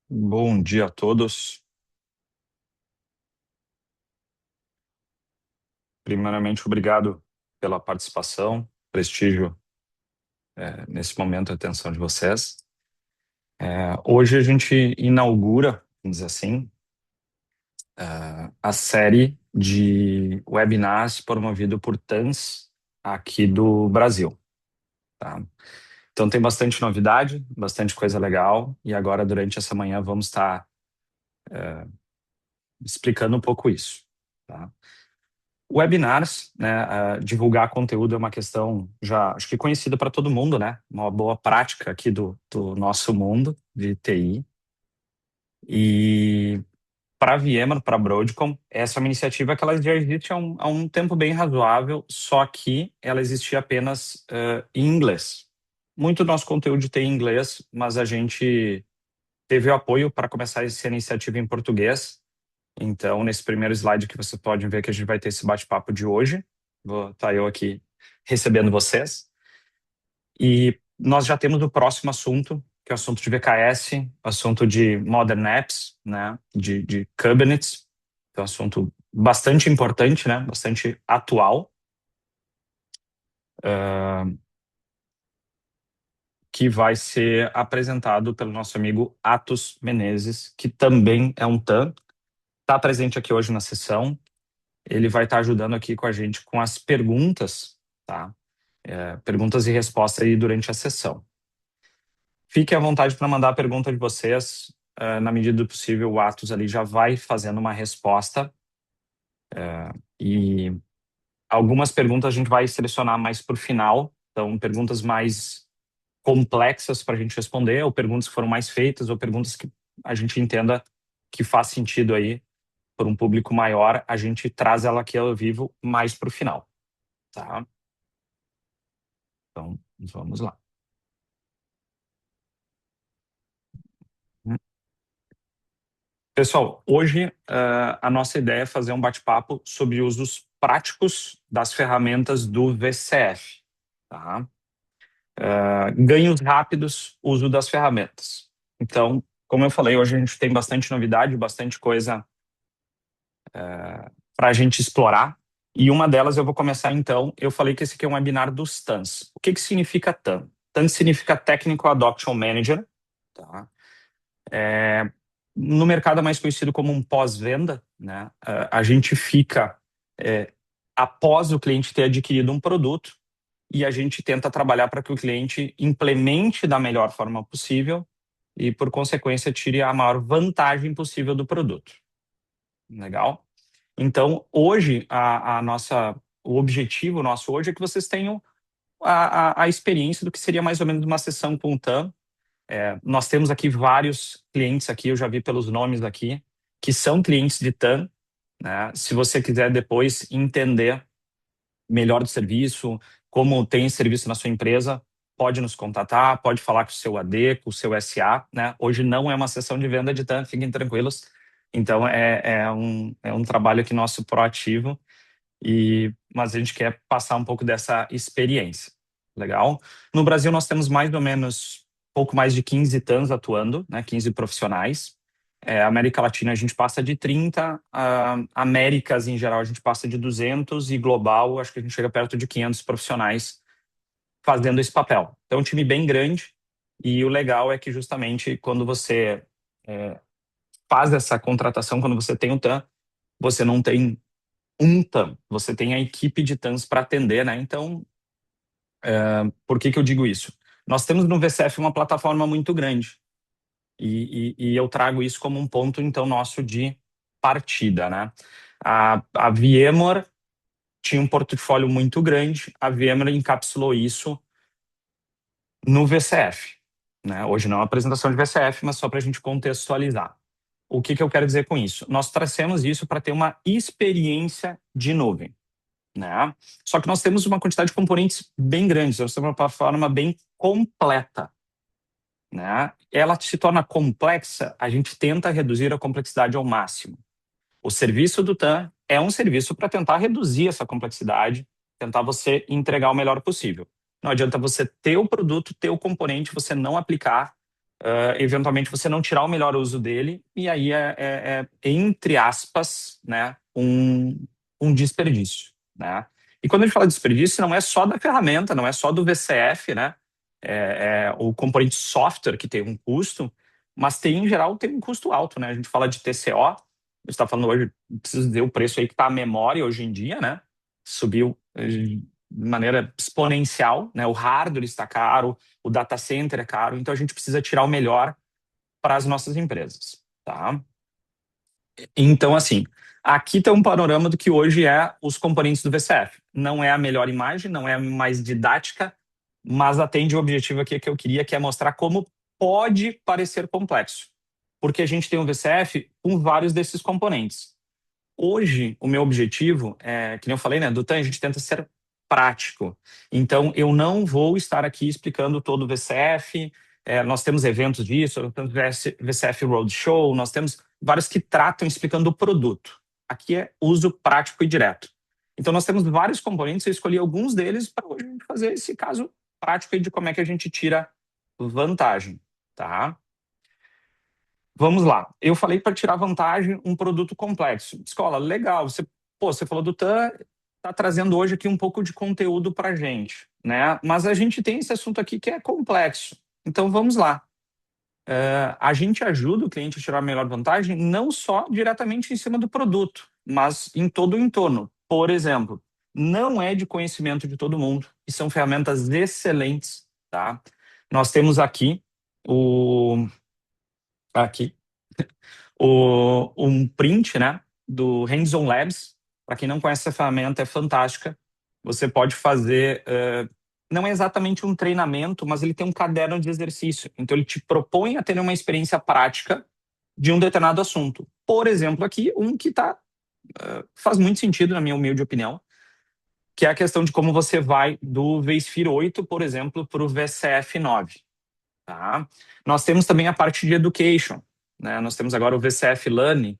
Bom dia a todos. Primeiramente, obrigado pela participação, prestígio nesse momento, a atenção de vocês. Hoje a gente inaugura, vamos dizer assim, a série de webinars promovido por TANS aqui do Brasil, tá? Então tem bastante novidade, bastante coisa legal, e agora durante essa manhã vamos estar explicando um pouco isso, tá? Webinars, né, divulgar conteúdo é uma questão já, acho que conhecida para todo mundo, né? Uma boa prática aqui do nosso mundo de TI. E para a VMware, para a Broadcom, essa é uma iniciativa que ela já existe há um tempo bem razoável, só que ela existia apenas em inglês. Muito do nosso conteúdo tem em inglês, mas a gente teve o apoio para começar essa iniciativa em português. Então, nesse primeiro slide que você pode ver que a gente vai ter esse bate-papo de hoje. Vou estar eu aqui recebendo vocês. E nós já temos o próximo assunto, que é o assunto de VKS, assunto de Modern Apps, né, de Kubernetes. Então, assunto bastante importante, né, bastante atual, que vai ser apresentado pelo nosso amigo Atos Menezes, que também é um TAM, está presente aqui hoje na sessão. Ele vai estar ajudando aqui com a gente com as perguntas, tá? Perguntas e respostas aí durante a sessão. Fiquem à vontade para mandar a pergunta de vocês. Na medida do possível, o Atos ali já vai fazendo uma resposta. E algumas perguntas a gente vai selecionar mais para o final. Então, perguntas mais complexas para a gente responder, ou perguntas que foram mais feitas, ou perguntas que a gente entenda que faz sentido aí para um público maior, a gente traz ela aqui ao vivo mais para o final, tá? Então, vamos lá. Pessoal, hoje a nossa ideia é fazer um bate-papo sobre usos práticos das ferramentas do VCF, tá? Ganhos rápidos, uso das ferramentas. Então, como eu falei, hoje a gente tem bastante novidade, bastante coisa para a gente explorar. E uma delas eu vou começar então. Eu falei que esse aqui é um webinar dos TANs. O que que significa TAN? TAN significa Technical Adoption Manager, tá? No mercado é mais conhecido como um pós-venda, né? A gente fica após o cliente ter adquirido um produto e a gente tenta trabalhar para que o cliente implemente da melhor forma possível e, por consequência, tire a maior vantagem possível do produto. Legal? Então, hoje, o objetivo nosso hoje é que vocês tenham a experiência do que seria mais ou menos uma sessão com o TAM. Nós temos aqui vários clientes aqui, eu já vi pelos nomes aqui, que são clientes de TAM, né? Se você quiser depois entender melhor do serviço, como tem serviço na sua empresa, pode nos contatar, pode falar com o seu AD, com o seu SA, né? Hoje não é uma sessão de venda de TAM, fiquem tranquilos. Então, é um trabalho aqui nosso proativo, mas a gente quer passar um pouco dessa experiência. Legal? No Brasil, nós temos mais ou menos pouco mais de 15 TANs atuando, né? 15 profissionais. América Latina a gente passa de 30, Américas em geral a gente passa de 200 e global acho que a gente chega perto de 500 profissionais fazendo esse papel. Então, é um time bem grande e o legal é que justamente quando você faz essa contratação, quando você tem o TAM, você não tem um TAM, você tem a equipe de TAMs para atender, né? Então, por que que eu digo isso? Nós temos no VCF uma plataforma muito grande e eu trago isso como um ponto, então, nosso de partida, né? A VMware tinha um portfólio muito grande, a VMware encapsulou isso no VCF, né? Hoje não é uma apresentação de VCF, mas só para a gente contextualizar. O que que eu quero dizer com isso? Nós trouxemos isso para ter uma experiência de nuvem, né? Só que nós temos uma quantidade de componentes bem grandes, nós temos uma plataforma bem completa, né? Ela se torna complexa, a gente tenta reduzir a complexidade ao máximo. O serviço do TAM é um serviço para tentar reduzir essa complexidade, tentar você entregar o melhor possível. Não adianta você ter o produto, ter o componente, você não aplicar eventualmente você não tirar o melhor uso dele, e aí entre aspas, né, um desperdício, né? E quando a gente fala de desperdício, não é só da ferramenta, não é só do VCF, né? É o componente software que tem um custo, mas em geral tem um custo alto, né? A gente fala de TCO, você está falando hoje, preciso dizer o preço aí que está a memória hoje em dia, né? Subiu de maneira exponencial, né? O hardware está caro, o data center é caro, então a gente precisa tirar o melhor para as nossas empresas, tá? Então, assim, aqui tem um panorama do que hoje é os componentes do VCF. Não é a melhor imagem, não é a mais didática, mas atende o objetivo aqui que eu queria, que é mostrar como pode parecer complexo. Porque a gente tem um VCF com vários desses componentes. Hoje, o meu objetivo é, que nem eu falei, né, Dutan, a gente tenta ser prático. Então, eu não vou estar aqui explicando todo o VCF. Nós temos eventos disso, nós temos VCF Roadshow, nós temos vários que tratam explicando o produto. Aqui é uso prático e direto. Então, nós temos vários componentes, eu escolhi alguns deles para hoje a gente fazer esse caso prático aí de como é que a gente tira vantagem, tá? Vamos lá. Eu falei para tirar vantagem um produto complexo. Escola, legal. Você falou do TAN, está trazendo hoje aqui um pouco de conteúdo para a gente, né? Mas a gente tem esse assunto aqui que é complexo. Então vamos lá. A gente ajuda o cliente a tirar a melhor vantagem não só diretamente em cima do produto, mas em todo o entorno. Por exemplo, não é de conhecimento de todo mundo e são ferramentas excelentes, tá? Nós temos aqui um print, né, do Hands-on Labs. Para quem não conhece essa ferramenta, é fantástica. Você pode fazer, não é exatamente um treinamento, mas ele tem um caderno de exercício. Então, ele te propõe a ter uma experiência prática de um determinado assunto. Por exemplo, aqui, um que faz muito sentido, na minha humilde opinião, que é a questão de como você vai do vSphere 8, por exemplo, para o VCF 9. Tá? Nós temos também a parte de education, né? Nós temos agora o VCF Learning,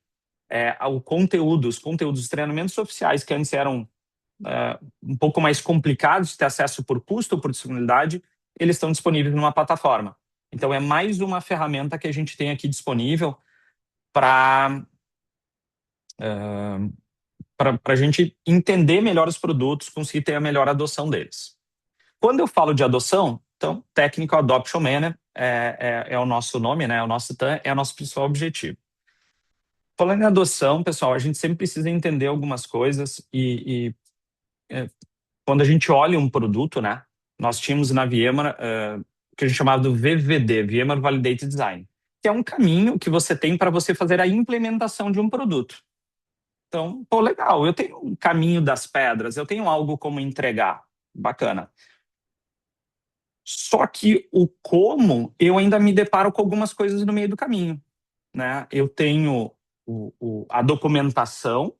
os conteúdos, os treinamentos oficiais que antes eram um pouco mais complicados de ter acesso por custo ou por disponibilidade, eles estão disponíveis numa plataforma. Então é mais uma ferramenta que a gente tem aqui disponível para a gente entender melhor os produtos, conseguir ter a melhor adoção deles. Quando eu falo de adoção, então, Technical Adoption Management é o nosso nome, né? O nosso TAM é o nosso principal objetivo. Falando em adoção, pessoal, a gente sempre precisa entender algumas coisas quando a gente olha um produto, né? Nós tínhamos na VMware o que a gente chamava do VVD, VMware Validated Design, que é um caminho que você tem para você fazer a implementação de um produto. Então, pô, legal, eu tenho um caminho das pedras, eu tenho algo como entregar, bacana. Só que o como, eu ainda me deparo com algumas coisas no meio do caminho, né? Eu tenho a documentação,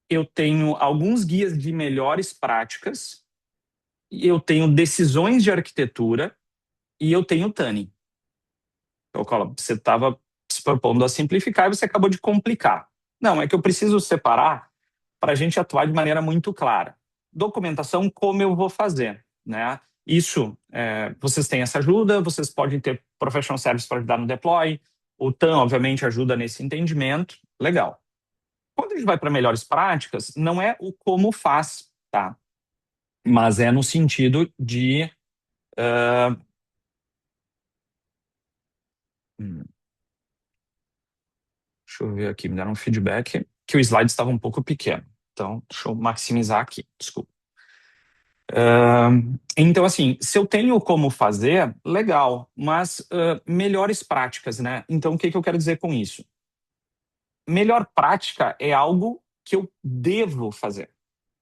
eu tenho alguns guias de melhores práticas, eu tenho decisões de arquitetura e eu tenho TANI. Então, você estava se propondo a simplificar e você acabou de complicar. Não, é que eu preciso separar para a gente atuar de maneira muito clara. Documentação, como eu vou fazer, né? Isso, vocês têm essa ajuda, vocês podem ter professional service para ajudar no deploy, o TAN, obviamente, ajuda nesse entendimento, legal. Quando a gente vai para melhores práticas, não é o como faz, tá? Mas é no sentido de... deixa eu ver aqui, me deram um feedback que o slide estava um pouco pequeno. Então, deixa eu maximizar aqui, desculpa. Então, assim, se eu tenho como fazer, legal, mas melhores práticas, né? Então, o que eu quero dizer com isso? Melhor prática é algo que eu devo fazer.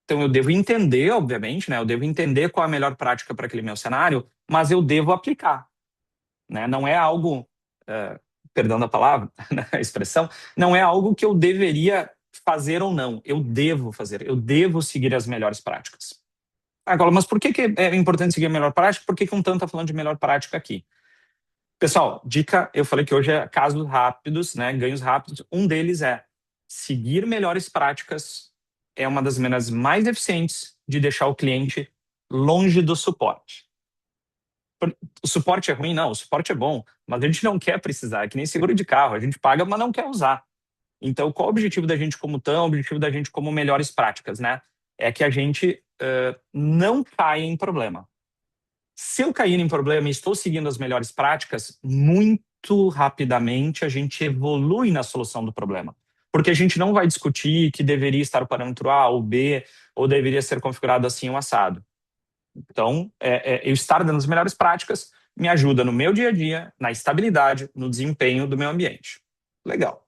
Então, eu devo entender, obviamente, né? Eu devo entender qual é a melhor prática para aquele meu cenário, mas eu devo aplicar, né? Não é algo, perdão da palavra, a expressão, não é algo que eu deveria fazer ou não. Eu devo fazer, eu devo seguir as melhores práticas. Agora, mas por que é importante seguir a melhor prática? Por que um tanto está falando de melhor prática aqui? Pessoal, dica, eu falei que hoje é casos rápidos, né, ganhos rápidos. Um deles é seguir melhores práticas é uma das maneiras mais eficientes de deixar o cliente longe do suporte. O suporte é ruim? Não, o suporte é bom, mas a gente não quer precisar, é que nem seguro de carro, a gente paga, mas não quer usar. Então, qual o objetivo da gente como TAM? O objetivo da gente como melhores práticas, né? É que a gente não caia em problema. Se eu cair em problema e estou seguindo as melhores práticas, muito rapidamente a gente evolui na solução do problema. Porque a gente não vai discutir que deveria estar o parâmetro A ou B, ou deveria ser configurado assim ou assado. Então, eu estar dando as melhores práticas me ajuda no meu dia a dia, na estabilidade, no desempenho do meu ambiente. Legal.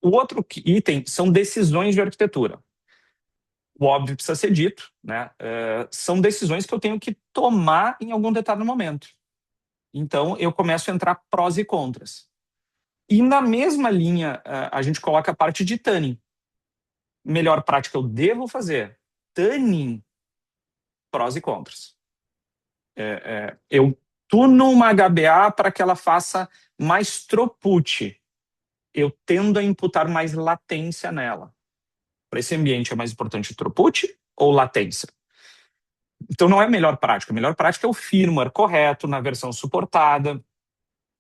O outro item são decisões de arquitetura. O óbvio precisa ser dito, né? São decisões que eu tenho que tomar em algum determinado momento. Então, eu começo a entrar prós e contras. E na mesma linha, a gente coloca a parte de tuning. Melhor prática eu devo fazer. Tuning, prós e contras. Eu tuno uma HBA para que ela faça mais throughput. Eu tendo a imputar mais latência nela. Para esse ambiente é mais importante throughput ou latência? Então não é a melhor prática. A melhor prática é o firmware correto, na versão suportada,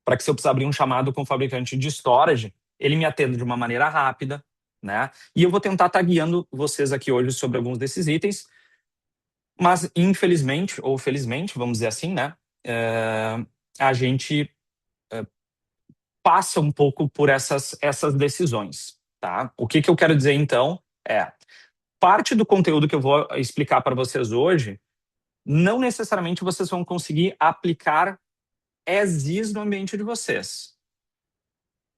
para que se eu precisar abrir um chamado com o fabricante de storage, ele me atenda de uma maneira rápida, né? E eu vou tentar estar guiando vocês aqui hoje sobre alguns desses itens, mas infelizmente, ou felizmente, vamos dizer assim, né? A gente passa um pouco por essas decisões, tá? O que eu quero dizer então parte do conteúdo que eu vou explicar para vocês hoje, não necessariamente vocês vão conseguir aplicar as is no ambiente de vocês.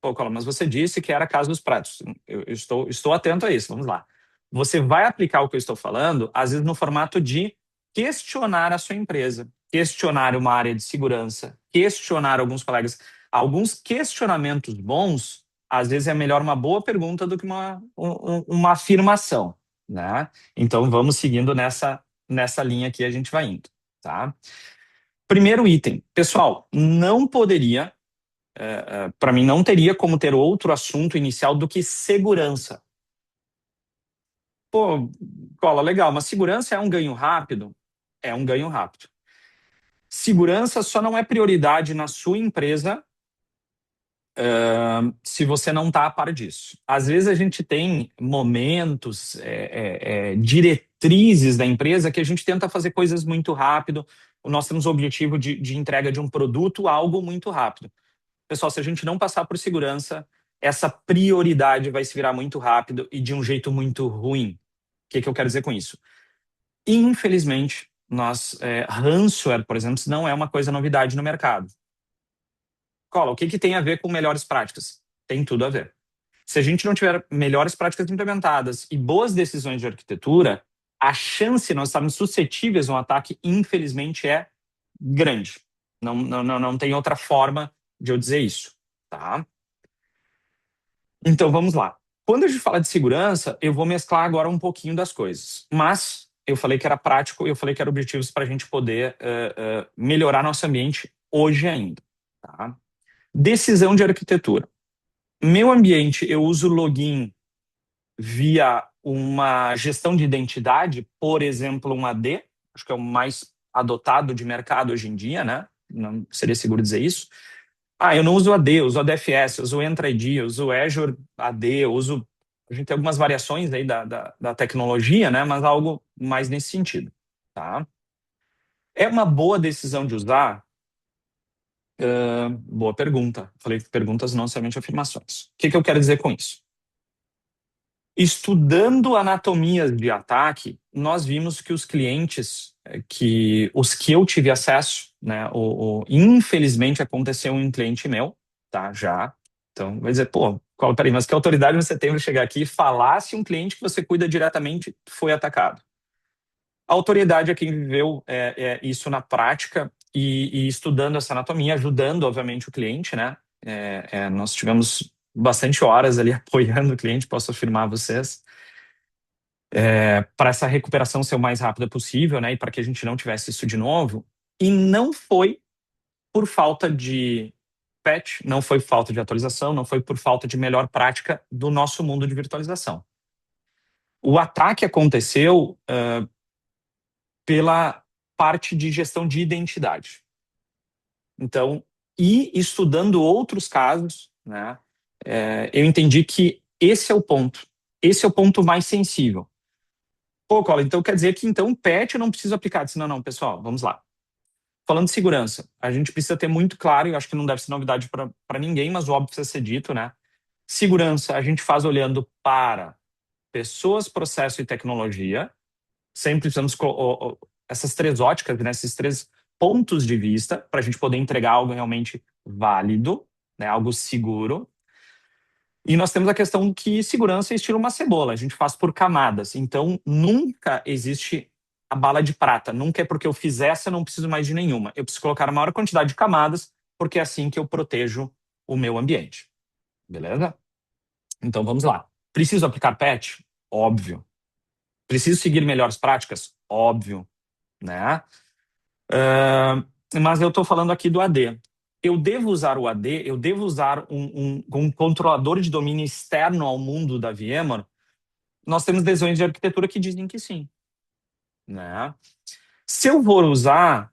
Pô, Cola, mas você disse que era caso dos pratos. Eu estou atento a isso, vamos lá. Você vai aplicar o que eu estou falando, às vezes no formato de questionar a sua empresa, questionar uma área de segurança, questionar alguns colegas. Alguns questionamentos bons, às vezes é melhor uma boa pergunta do que uma afirmação, né? Então vamos seguindo nessa linha que a gente vai indo, tá? Primeiro item. Pessoal, não poderia para mim, não teria como ter outro assunto inicial do que segurança. Pô, Cola, legal, mas segurança é um ganho rápido? É um ganho rápido. Segurança só não é prioridade na sua empresa se você não está a par disso. Às vezes a gente tem momentos, diretrizes da empresa que a gente tenta fazer coisas muito rápido. Nós temos o objetivo de entrega de um produto, algo muito rápido. Pessoal, se a gente não passar por segurança, essa prioridade vai se virar muito rápido e de um jeito muito ruim. O que eu quero dizer com isso? Infelizmente, ransomware, por exemplo, não é uma coisa novidade no mercado. Cola, o que tem a ver com melhores práticas? Tem tudo a ver. Se a gente não tiver melhores práticas implementadas e boas decisões de arquitetura, a chance de nós estarmos suscetíveis a um ataque, infelizmente, é grande. Não tem outra forma de eu dizer isso, tá? Então, vamos lá. Quando a gente fala de segurança, eu vou mesclar agora um pouquinho das coisas. Mas eu falei que era prático, eu falei que era objetivos para a gente poder melhorar nosso ambiente hoje ainda, tá? Decisão de arquitetura. Meu ambiente, eu uso login via uma gestão de identidade, por exemplo, um AD, acho que é o mais adotado de mercado hoje em dia, né? Não seria seguro dizer isso. Eu não uso AD, eu uso ADFS, eu uso Entra ID, eu uso Azure AD, eu uso... A gente tem algumas variações aí da tecnologia, né? Mas algo mais nesse sentido, tá? É uma boa decisão de usar? Boa pergunta. Falei perguntas, não somente afirmações. O que eu quero dizer com isso? Estudando anatomias de ataque, nós vimos que os clientes, os que eu tive acesso, né, infelizmente aconteceu um cliente meu, tá, já. Então, vai dizer, pô, peraí, mas que autoridade você tem para chegar aqui e falar se um cliente que você cuida diretamente foi atacado? A autoridade é quem viveu isso na prática e estudando essa anatomia, ajudando, obviamente, o cliente, né? Nós tivemos bastante horas ali apoiando o cliente, posso afirmar a vocês, para essa recuperação ser o mais rápida possível, né? E para que a gente não tivesse isso de novo. E não foi por falta de patch, não foi falta de atualização, não foi por falta de melhor prática do nosso mundo de virtualização. O ataque aconteceu pela parte de gestão de identidade. Então, e estudando outros casos, né, eu entendi que esse é o ponto. Esse é o ponto mais sensível. Pô, Cola, então quer dizer que então PET eu não preciso aplicar. Eu disse, não, não, pessoal, vamos lá. Falando de segurança, a gente precisa ter muito claro, e eu acho que não deve ser novidade para ninguém, mas o óbvio precisa ser dito, né? Segurança a gente faz olhando para pessoas, processo e tecnologia. Sempre precisamos essas três óticas, né? Esses três pontos de vista para a gente poder entregar algo realmente válido, né? Algo seguro. E nós temos a questão que segurança é estilo uma cebola, a gente faz por camadas. Então, nunca existe a bala de prata. Nunca é porque eu fiz essa, eu não preciso mais de nenhuma. Eu preciso colocar a maior quantidade de camadas, porque é assim que eu protejo o meu ambiente. Beleza? Então, vamos lá. Preciso aplicar patch? Óbvio. Preciso seguir melhores práticas? Óbvio, né? Mas eu estou falando aqui do AD. Eu devo usar o AD, eu devo usar um controlador de domínio externo ao mundo da VMware? Nós temos decisões de arquitetura que dizem que sim, né? Se eu for usar,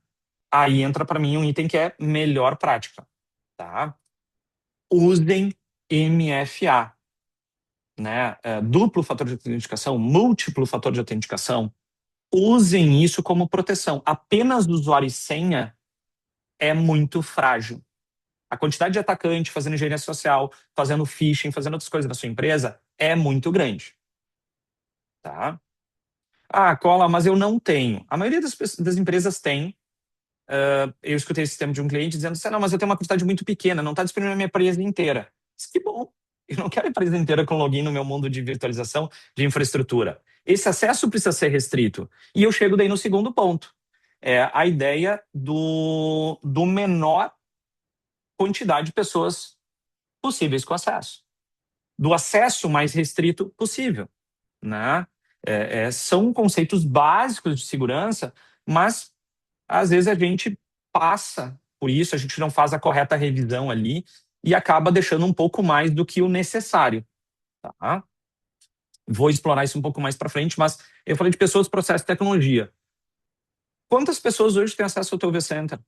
aí entra para mim um item que é melhor prática, tá? Usem MFA, né? Duplo fator de autenticação, múltiplo fator de autenticação. Usem isso como proteção. Apenas usuário e senha é muito frágil. A quantidade de atacante fazendo engenharia social, fazendo phishing, fazendo outras coisas na sua empresa é muito grande, tá? Ah, Cola, mas eu não tenho. A maioria das empresas tem. Eu escutei esse termo de um cliente dizendo assim, não, mas eu tenho uma quantidade muito pequena, não está disponível na minha empresa inteira. Disse, que bom. Eu não quero a empresa inteira com login no meu mundo de virtualização de infraestrutura. Esse acesso precisa ser restrito. E eu chego daí no segundo ponto. É a ideia do menor quantidade de pessoas possíveis com acesso. Do acesso mais restrito possível, né? São conceitos básicos de segurança, mas às vezes a gente passa por isso, a gente não faz a correta revisão ali e acaba deixando um pouco mais do que o necessário, tá? Vou explorar isso um pouco mais para frente, mas eu falei de pessoas, processo e tecnologia. Quantas pessoas hoje têm acesso ao teu vCenter?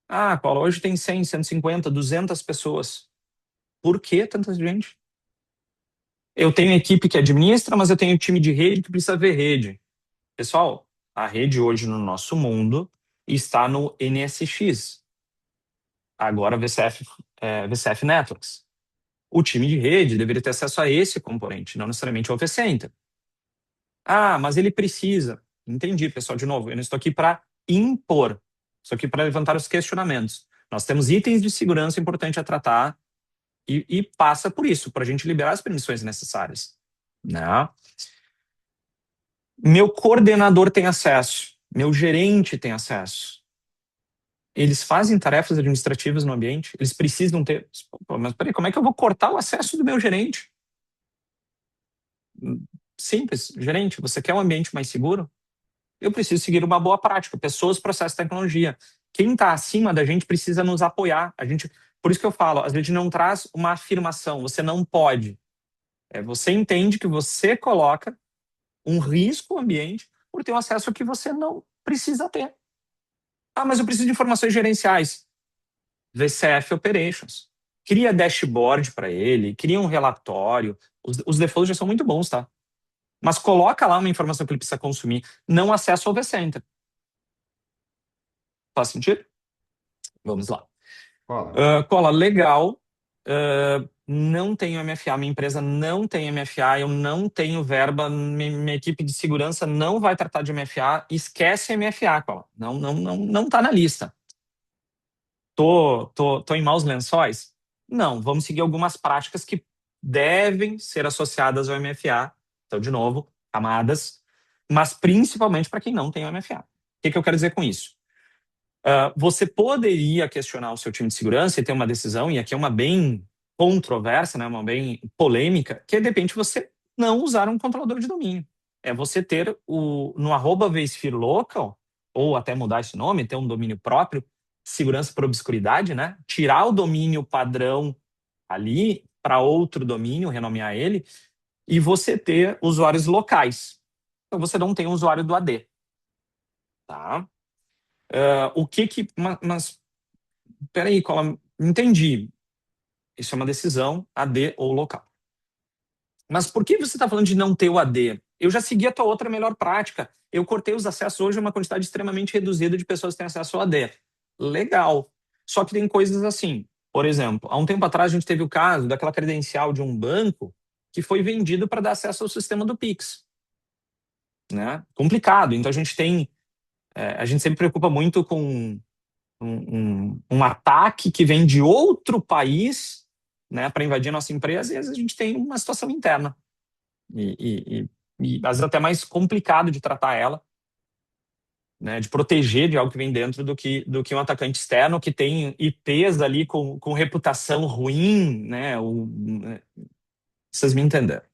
Ah, Paulo, hoje tem 100, 150, 200 pessoas. Por que tanta gente? Eu tenho equipe que administra, mas eu tenho time de rede que precisa ver rede. Pessoal, a rede hoje no nosso mundo está no NSX, agora VCF Networks. O time de rede deveria ter acesso a esse componente, não necessariamente ao vCenter. Ah, mas ele precisa. Entendi, pessoal, de novo, eu não estou aqui para impor, estou aqui para levantar os questionamentos. Nós temos itens de segurança importante a tratar e passa por isso, para a gente liberar as permissões necessárias. Né? Meu coordenador tem acesso, meu gerente tem acesso. Eles fazem tarefas administrativas no ambiente, eles precisam ter. Pô, mas peraí, como é que eu vou cortar o acesso do meu gerente? Simples, gerente, você quer um ambiente mais seguro? Eu preciso seguir uma boa prática, pessoas, processos, tecnologia. Quem está acima da gente precisa nos apoiar. Por isso que eu falo, às vezes não traz uma afirmação, você não pode. Você entende que você coloca um risco ao ambiente por ter um acesso que você não precisa ter. Ah, mas eu preciso de informações gerenciais. VCF Operations. Cria dashboard para ele, cria um relatório. Os defaults já são muito bons, tá? Mas coloca lá uma informação que ele precisa consumir. Não acesso ao vCenter. Faz sentido? Vamos lá. Cola. Cola, legal. Não tenho MFA, minha empresa não tem MFA, eu não tenho verba, minha equipe de segurança não vai tratar de MFA. Esquece MFA, Cola. Não, não, não, não tá na lista. Tô em maus lençóis? Não, vamos seguir algumas práticas que devem ser associadas ao MFA. Então, de novo, camadas, mas principalmente para quem não tem o MFA. O que eu quero dizer com isso? Você poderia questionar o seu time de segurança e ter uma decisão, e aqui é uma bem controversa, né, uma bem polêmica, que é, de repente, você não usar um controlador de domínio. É você ter no @vSphere local, ou até mudar esse nome, ter um domínio próprio, segurança por obscuridade, né? Tirar o domínio padrão ali para outro domínio, renomear ele, e você ter usuários locais. Então você não tem um usuário do AD, tá? Mas peraí, entendi. Isso é uma decisão AD ou local. Mas por que você está falando de não ter o AD? Eu já segui a tua outra melhor prática. Eu cortei os acessos hoje a uma quantidade extremamente reduzida de pessoas que têm acesso ao AD. Legal. Só que tem coisas assim. Por exemplo, há um tempo atrás a gente teve o caso daquela credencial de um banco que foi vendido para dar acesso ao sistema do Pix. Né? Complicado. Então a gente tem. A gente sempre preocupa muito com um ataque que vem de outro país, né, para invadir a nossa empresa, e às vezes a gente tem uma situação interna. E às vezes até mais complicado de tratar ela, né, de proteger de algo que vem dentro do que um atacante externo que tem IPs ali com reputação ruim, né? Vocês me entenderam.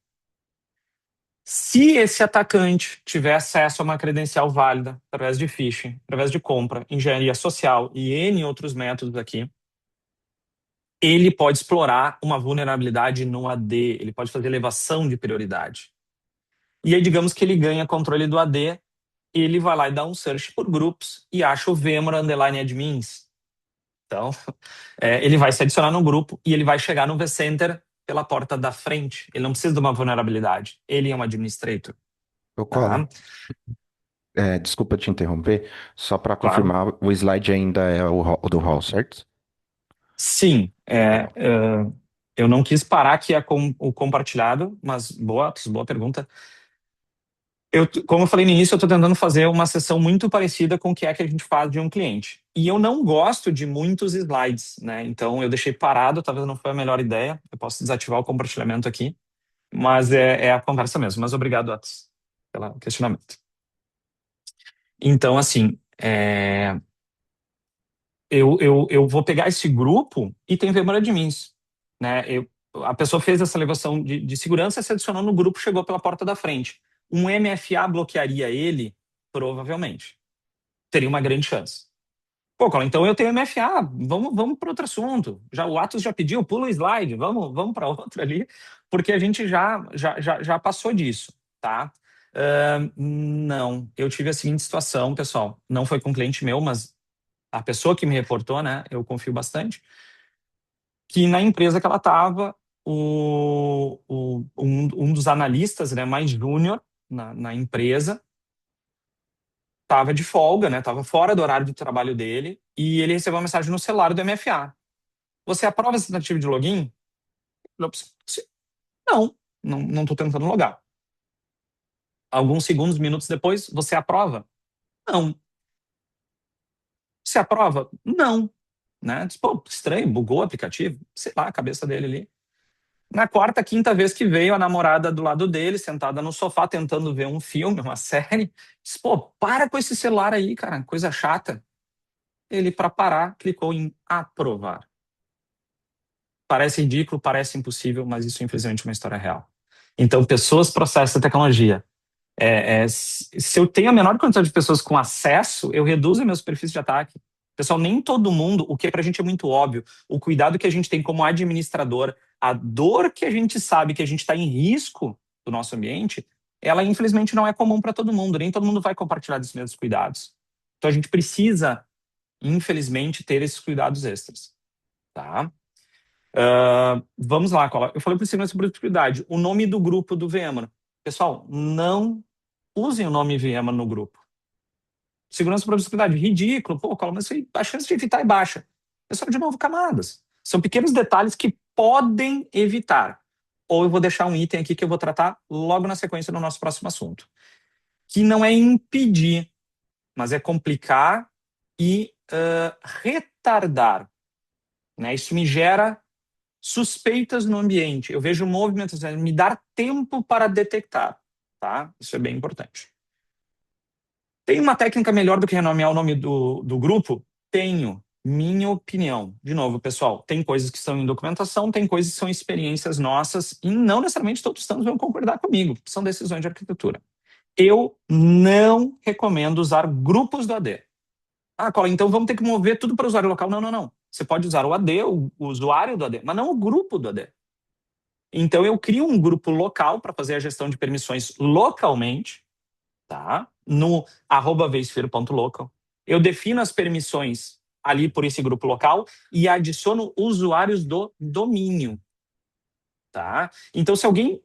Se esse atacante tiver acesso a uma credencial válida através de phishing, através de compra, engenharia social e N outros métodos aqui, ele pode explorar uma vulnerabilidade no AD, ele pode fazer elevação de prioridade. E aí, digamos que ele ganha controle do AD, ele vai lá e dá um search por grupos e acha o Vemora underline admins. Então, ele vai se adicionar no grupo e ele vai chegar no vCenter pela porta da frente. Ele não precisa de uma vulnerabilidade. Ele é um administrator. Ô, Tá? Collor, desculpa te interromper, só para Claro. confirmar, o slide ainda é o do hall, certo? Sim. Tá bom. Eu não quis parar aqui o compartilhado, mas boa pergunta. Como eu falei no início, eu estou tentando fazer uma sessão muito parecida com o que é que a gente faz de um cliente. E eu não gosto de muitos slides, né? Então eu deixei parado, talvez não foi a melhor ideia. Eu posso desativar o compartilhamento aqui, mas é a conversa mesmo. Mas obrigado, Atos, pelo questionamento. Então, assim, eu vou pegar esse grupo e tem memória de mim, né? A pessoa fez essa elevação de segurança, se adicionou no grupo, chegou pela porta da frente. Um MFA bloquearia ele? Provavelmente. Teria uma grande chance. Pô, Colin, então eu tenho MFA, vamos para outro assunto. O Atos já pediu, pula o slide, vamos para outro ali, porque a gente já passou disso, tá? Não, eu tive a seguinte situação, pessoal, não foi com um cliente meu, mas a pessoa que me reportou, né, eu confio bastante, que na empresa que ela estava, um dos analistas, né, mais júnior na empresa, estava de folga, né? Estava fora do horário de trabalho dele e ele recebeu uma mensagem no celular do MFA. Você aprova essa tentativa de login? Eu disse, não estou tentando logar. Alguns segundos, minutos depois, você aprova? Não. Você aprova? Não. Né? Disse, pô, estranho, bugou o aplicativo. Sei lá, a cabeça dele ali. Na quarta, quinta vez que veio, a namorada do lado dele, sentada no sofá, tentando ver um filme, uma série. Disse, pô, para com esse celular aí, cara, coisa chata. Ele, para parar, clicou em aprovar. Parece ridículo, parece impossível, mas isso infelizmente é uma história real. Então, pessoas, processos e tecnologia. Se eu tenho a menor quantidade de pessoas com acesso, eu reduzo meus perfis de ataque. Pessoal, nem todo mundo, o que pra gente é muito óbvio, o cuidado que a gente tem como administrador, a dor que a gente sabe que a gente está em risco do nosso ambiente, ela infelizmente não é comum para todo mundo, nem todo mundo vai compartilhar desses mesmos cuidados. Então a gente precisa, infelizmente, ter esses cuidados extras, tá? Vamos lá, Cola. Eu falei por segurança e produtividade. O nome do grupo do VMware. Pessoal, não usem o nome VMware no grupo. Segurança e produtividade, ridículo. Pô, Cola, mas a chance de evitar é baixa. Pessoal, de novo, camadas. São pequenos detalhes que podem evitar. Ou eu vou deixar um item aqui que eu vou tratar logo na sequência do nosso próximo assunto. Que não é impedir, mas é complicar e retardar. Né? Isso me gera suspeitas no ambiente. Eu vejo movimentação, me dar tempo para detectar, tá? Isso é bem importante. Tem uma técnica melhor do que renomear o nome do grupo? Tenho. Minha opinião. De novo, pessoal, tem coisas que estão em documentação, tem coisas que são experiências nossas, e não necessariamente todos os tantos vão concordar comigo. São decisões de arquitetura. Eu não recomendo usar grupos do AD. Ah, Colin, então vamos ter que mover tudo para o usuário local. Não. Você pode usar o AD, o usuário do AD, mas não o grupo do AD. Então, eu crio um grupo local para fazer a gestão de permissões localmente, tá? No @vsphere.local. Eu defino as permissões ali por esse grupo local e adiciono usuários do domínio, tá? Então, se alguém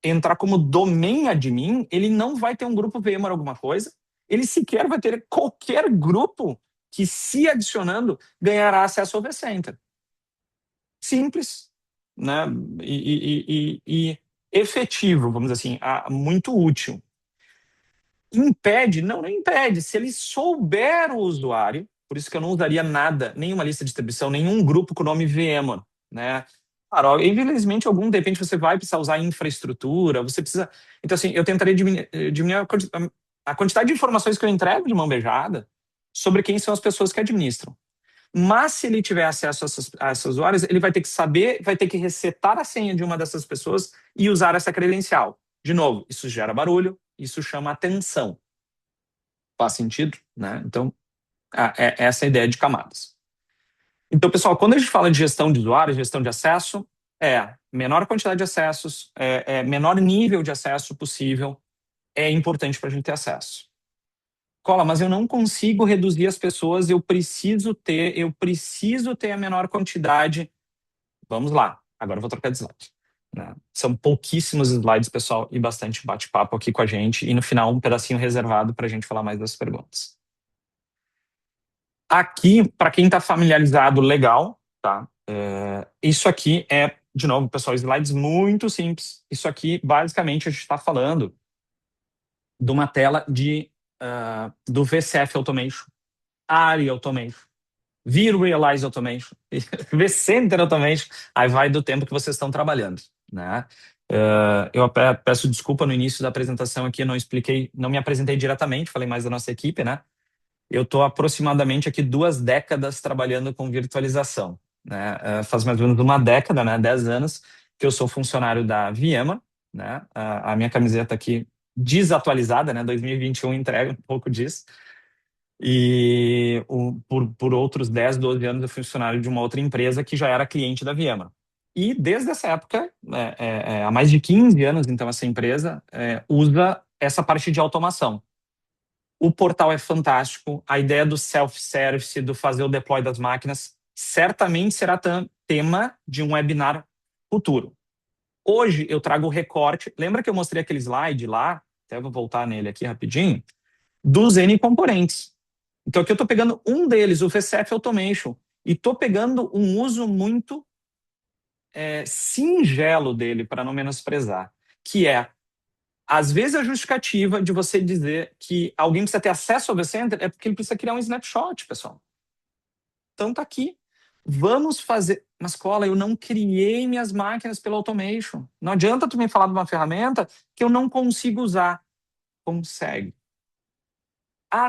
entrar como domain admin, ele não vai ter um grupo VMware alguma coisa, ele sequer vai ter qualquer grupo que, se adicionando, ganhará acesso ao vCenter. Simples, né? E efetivo, vamos dizer assim, muito útil. Impede? Não impede. Se ele souber o usuário, por isso que eu não usaria nada, nenhuma lista de distribuição, nenhum grupo com o nome VMware, né? Claro, infelizmente, de repente você vai precisar usar infraestrutura, você precisa. Então, assim, eu tentaria diminuir a quantidade de informações que eu entrego de mão beijada sobre quem são as pessoas que administram. Mas se ele tiver acesso a essas usuários, ele vai ter que saber, vai ter que resetar a senha de uma dessas pessoas e usar essa credencial. De novo, isso gera barulho, isso chama atenção. Faz sentido, né? Então, essa é a ideia de camadas. Então, pessoal, quando a gente fala de gestão de usuários, gestão de acesso, menor quantidade de acessos, menor nível de acesso possível, é importante para a gente ter acesso. Cola, mas eu não consigo reduzir as pessoas, eu preciso ter a menor quantidade. Vamos lá, agora eu vou trocar de slide. Né? São pouquíssimos slides, pessoal, e bastante bate-papo aqui com a gente, e no final um pedacinho reservado para a gente falar mais das perguntas. Aqui, para quem está familiarizado, legal, tá? Isso aqui de novo, pessoal, slides muito simples. Isso aqui, basicamente, a gente está falando de uma tela do VCF Automation, ARI Automation, vRealize Automation, vCenter Automation, aí vai do tempo que vocês estão trabalhando, né? Eu peço desculpa no início da apresentação aqui, eu não me apresentei diretamente, falei mais da nossa equipe, né? Eu estou aproximadamente aqui 2 décadas trabalhando com virtualização, né? Faz mais ou menos uma década, né? 10 anos, que eu sou funcionário da VMware, né? A minha camiseta aqui desatualizada, né? 2021 entrega um pouco disso. E por outros 10, 12 anos eu fui funcionário de uma outra empresa que já era cliente da VMware. E desde essa época, há mais de 15 anos, então, essa empresa usa essa parte de automação. O portal é fantástico, a ideia do self-service, do fazer o deploy das máquinas, certamente será tema de um webinar futuro. Hoje eu trago o recorte, lembra que eu mostrei aquele slide lá, até vou voltar nele aqui rapidinho, dos N componentes. Então aqui eu estou pegando um deles, o VCF Automation, e estou pegando um uso muito singelo dele, para não menosprezar, que às vezes a justificativa de você dizer que alguém precisa ter acesso ao vCenter é porque ele precisa criar um snapshot, pessoal. Então tá aqui. Vamos fazer. Mas, Cola, eu não criei minhas máquinas pelo automation. Não adianta tu me falar de uma ferramenta que eu não consigo usar. Consegue.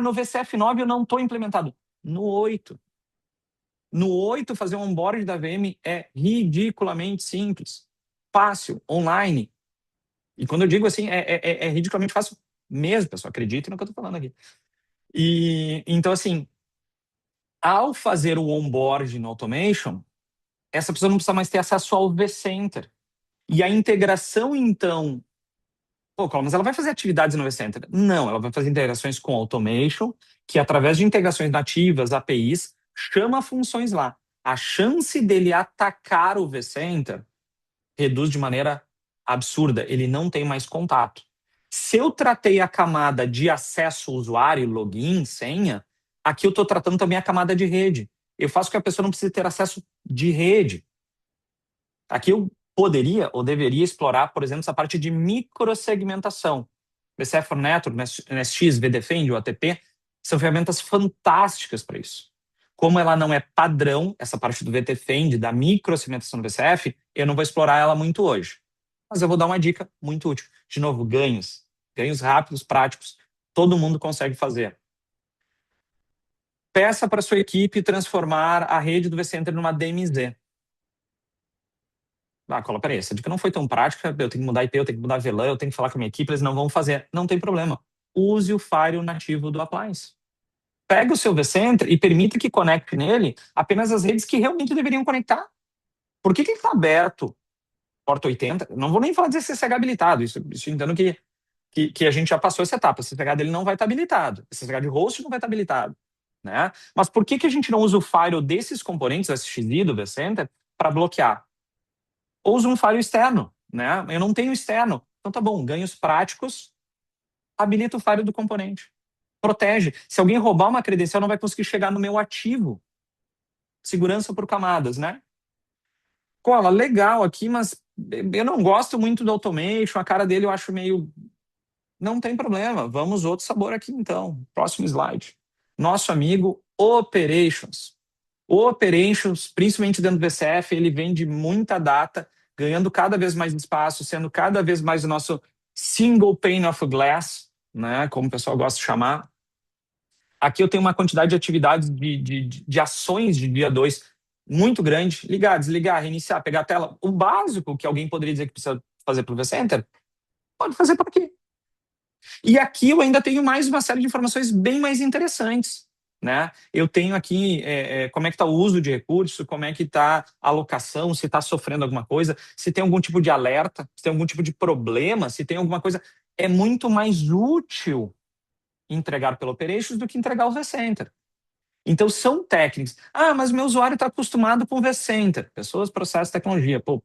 No VCF 9 eu não estou implementado. No 8. No 8, fazer um onboard da VM é ridiculamente simples. Fácil, online. E quando eu digo assim, é ridiculamente fácil mesmo, pessoal. Acreditem no que eu estou falando aqui. E então, assim, ao fazer o onboard no automation, essa pessoa não precisa mais ter acesso ao vCenter. E a integração, então... mas ela vai fazer atividades no vCenter? Não, ela vai fazer integrações com automation, que através de integrações nativas, APIs, chama funções lá. A chance dele atacar o vCenter reduz de maneira absurda. Ele não tem mais contato. Se eu tratei a camada de acesso ao usuário, login, senha, aqui eu estou tratando também a camada de rede. Eu faço com que a pessoa não precise ter acesso de rede. Aqui eu poderia ou deveria explorar, por exemplo, essa parte de microsegmentação. VCF for Network, NSX, VDefend, OATP, são ferramentas fantásticas para isso. Como ela não é padrão, essa parte do VDefend, da microsegmentação do VCF, eu não vou explorar ela muito hoje. Mas eu vou dar uma dica muito útil. De novo, ganhos. Ganhos rápidos, práticos. Todo mundo consegue fazer. Peça para sua equipe transformar a rede do vCenter numa DMZ. Cola, peraí, essa dica não foi tão prática, eu tenho que mudar IP, eu tenho que mudar VLAN, eu tenho que falar com a minha equipe, eles não vão fazer. Não tem problema. Use o firewall nativo do appliance. Pega o seu vCenter e permita que conecte nele apenas as redes que realmente deveriam conectar. Por que está aberto porta 80? Não vou nem falar de SSH habilitado, isso entendo que a gente já passou essa etapa. O SSH dele não vai estar habilitado. O SSH de host não vai estar habilitado. né? Mas por que a gente não usa o firewall desses componentes, o SXI, do vCenter, para bloquear? Ou usa um firewall externo, né? Eu não tenho externo. Então tá bom, ganhos práticos, habilita o firewall do componente. Protege. Se alguém roubar uma credencial, não vai conseguir chegar no meu ativo. Segurança por camadas, né? Cola, legal aqui, mas eu não gosto muito do automation, a cara dele eu acho meio... Não tem problema, vamos outro sabor aqui então. Próximo slide. Nosso amigo Operations. O Operations, principalmente dentro do VCF, ele vem de muita data, ganhando cada vez mais espaço, sendo cada vez mais o nosso single pane of glass, né, como o pessoal gosta de chamar. Aqui eu tenho uma quantidade de atividades, de ações de dia 2 muito grande. Ligar, desligar, reiniciar, pegar a tela. O básico que alguém poderia dizer que precisa fazer para o vCenter, pode fazer por aqui. E aqui eu ainda tenho mais uma série de informações bem mais interessantes, né? Eu tenho aqui como é que está o uso de recurso, como é que está a alocação, se está sofrendo alguma coisa, se tem algum tipo de alerta, se tem algum tipo de problema, se tem alguma coisa. É muito mais útil entregar pelo Operations do que entregar o vCenter. Então, são técnicas. Ah, mas o meu usuário está acostumado com o vCenter. Pessoas, processos, tecnologia. Pô,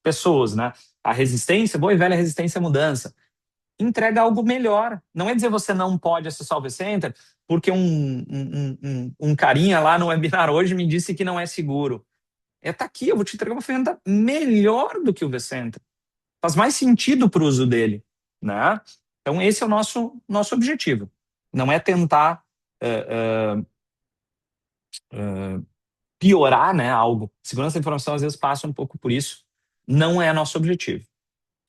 pessoas, né? A resistência, boa e velha resistência à mudança. Entrega algo melhor. Não é dizer você não pode acessar o vCenter porque um carinha lá no webinar hoje me disse que não é seguro. Tá aqui, eu vou te entregar uma ferramenta melhor do que o vCenter. Faz mais sentido para o uso dele, né? Então, esse é o nosso objetivo. Não é tentar piorar, né, algo. Segurança da informação às vezes passa um pouco por isso. Não é nosso objetivo.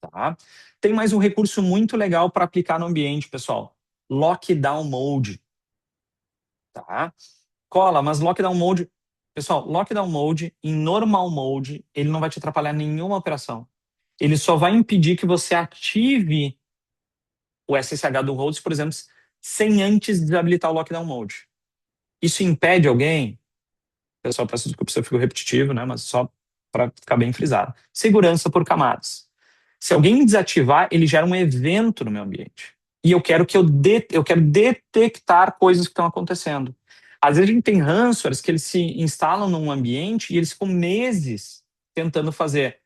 Tá? Tem mais um recurso muito legal para aplicar no ambiente, pessoal. Lockdown Mode. Tá? Cola, mas Lockdown Mode... Pessoal, Lockdown Mode, em Normal Mode, ele não vai te atrapalhar nenhuma operação. Ele só vai impedir que você ative o SSH do host, por exemplo, sem antes desabilitar o Lockdown Mode. Isso impede alguém? Pessoal, peço desculpa se eu fico repetitivo, né? Mas só para ficar bem frisado. Segurança por camadas. Se alguém desativar, ele gera um evento no meu ambiente. E eu quero eu quero detectar coisas que estão acontecendo. Às vezes a gente tem ransomwares que eles se instalam num ambiente e eles ficam meses tentando fazer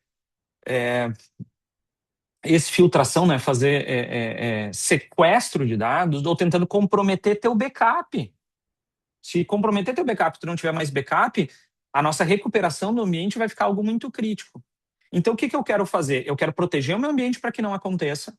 exfiltração, né? Fazer sequestro de dados ou tentando comprometer teu backup. Se comprometer teu backup e tu não tiver mais backup, a nossa recuperação do ambiente vai ficar algo muito crítico. Então, o que eu quero fazer? Eu quero proteger o meu ambiente para que não aconteça.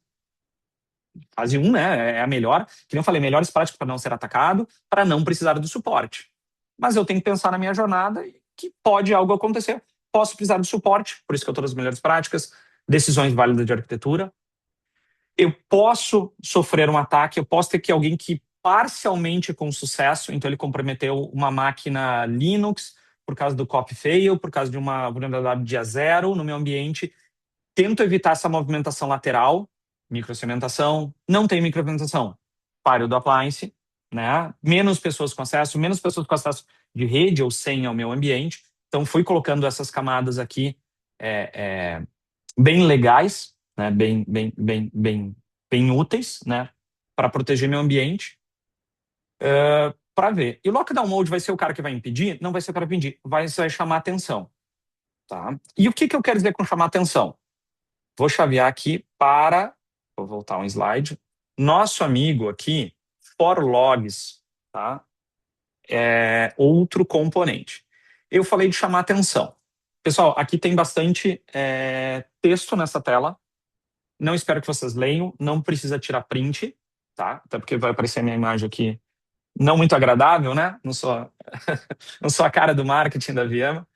Fase 1, né? É a melhor. Que nem eu falei, melhores práticas para não ser atacado, para não precisar do suporte. Mas eu tenho que pensar na minha jornada que pode algo acontecer. Posso precisar do suporte, por isso que eu estou nas melhores práticas, decisões válidas de arquitetura. Eu posso sofrer um ataque, eu posso ter que alguém que parcialmente com sucesso, então ele comprometeu uma máquina Linux por causa do copy fail, por causa de uma vulnerabilidade dia zero no meu ambiente. Tento evitar essa movimentação lateral, microsegmentação, não tem microsegmentação, páreo do appliance, né? Menos pessoas com acesso de rede ou senha ao meu ambiente. Então fui colocando essas camadas aqui bem legais, né? Bem úteis, né? Para proteger meu ambiente. Para ver. E o lockdown mode vai ser o cara que vai impedir? Não vai ser o cara que vai impedir, vai chamar atenção. Tá? E o que eu quero dizer com chamar atenção? Vou chavear aqui para... Vou voltar um slide. Nosso amigo aqui, for logs, tá? É outro componente. Eu falei de chamar atenção. Pessoal, aqui tem bastante texto nessa tela. Não espero que vocês leiam. Não precisa tirar print, tá? Até porque vai aparecer a minha imagem aqui não muito agradável, né? Não sou, não sou a cara do marketing da Viema.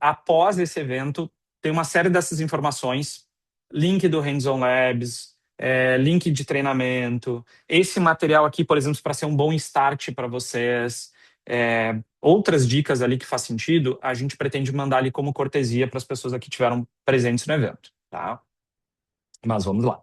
Após esse evento, tem uma série dessas informações, link do Hands-on Labs, link de treinamento, esse material aqui, por exemplo, para ser um bom start para vocês, outras dicas ali que faz sentido, a gente pretende mandar ali como cortesia para as pessoas aqui que estiveram presentes no evento, tá? Mas vamos lá.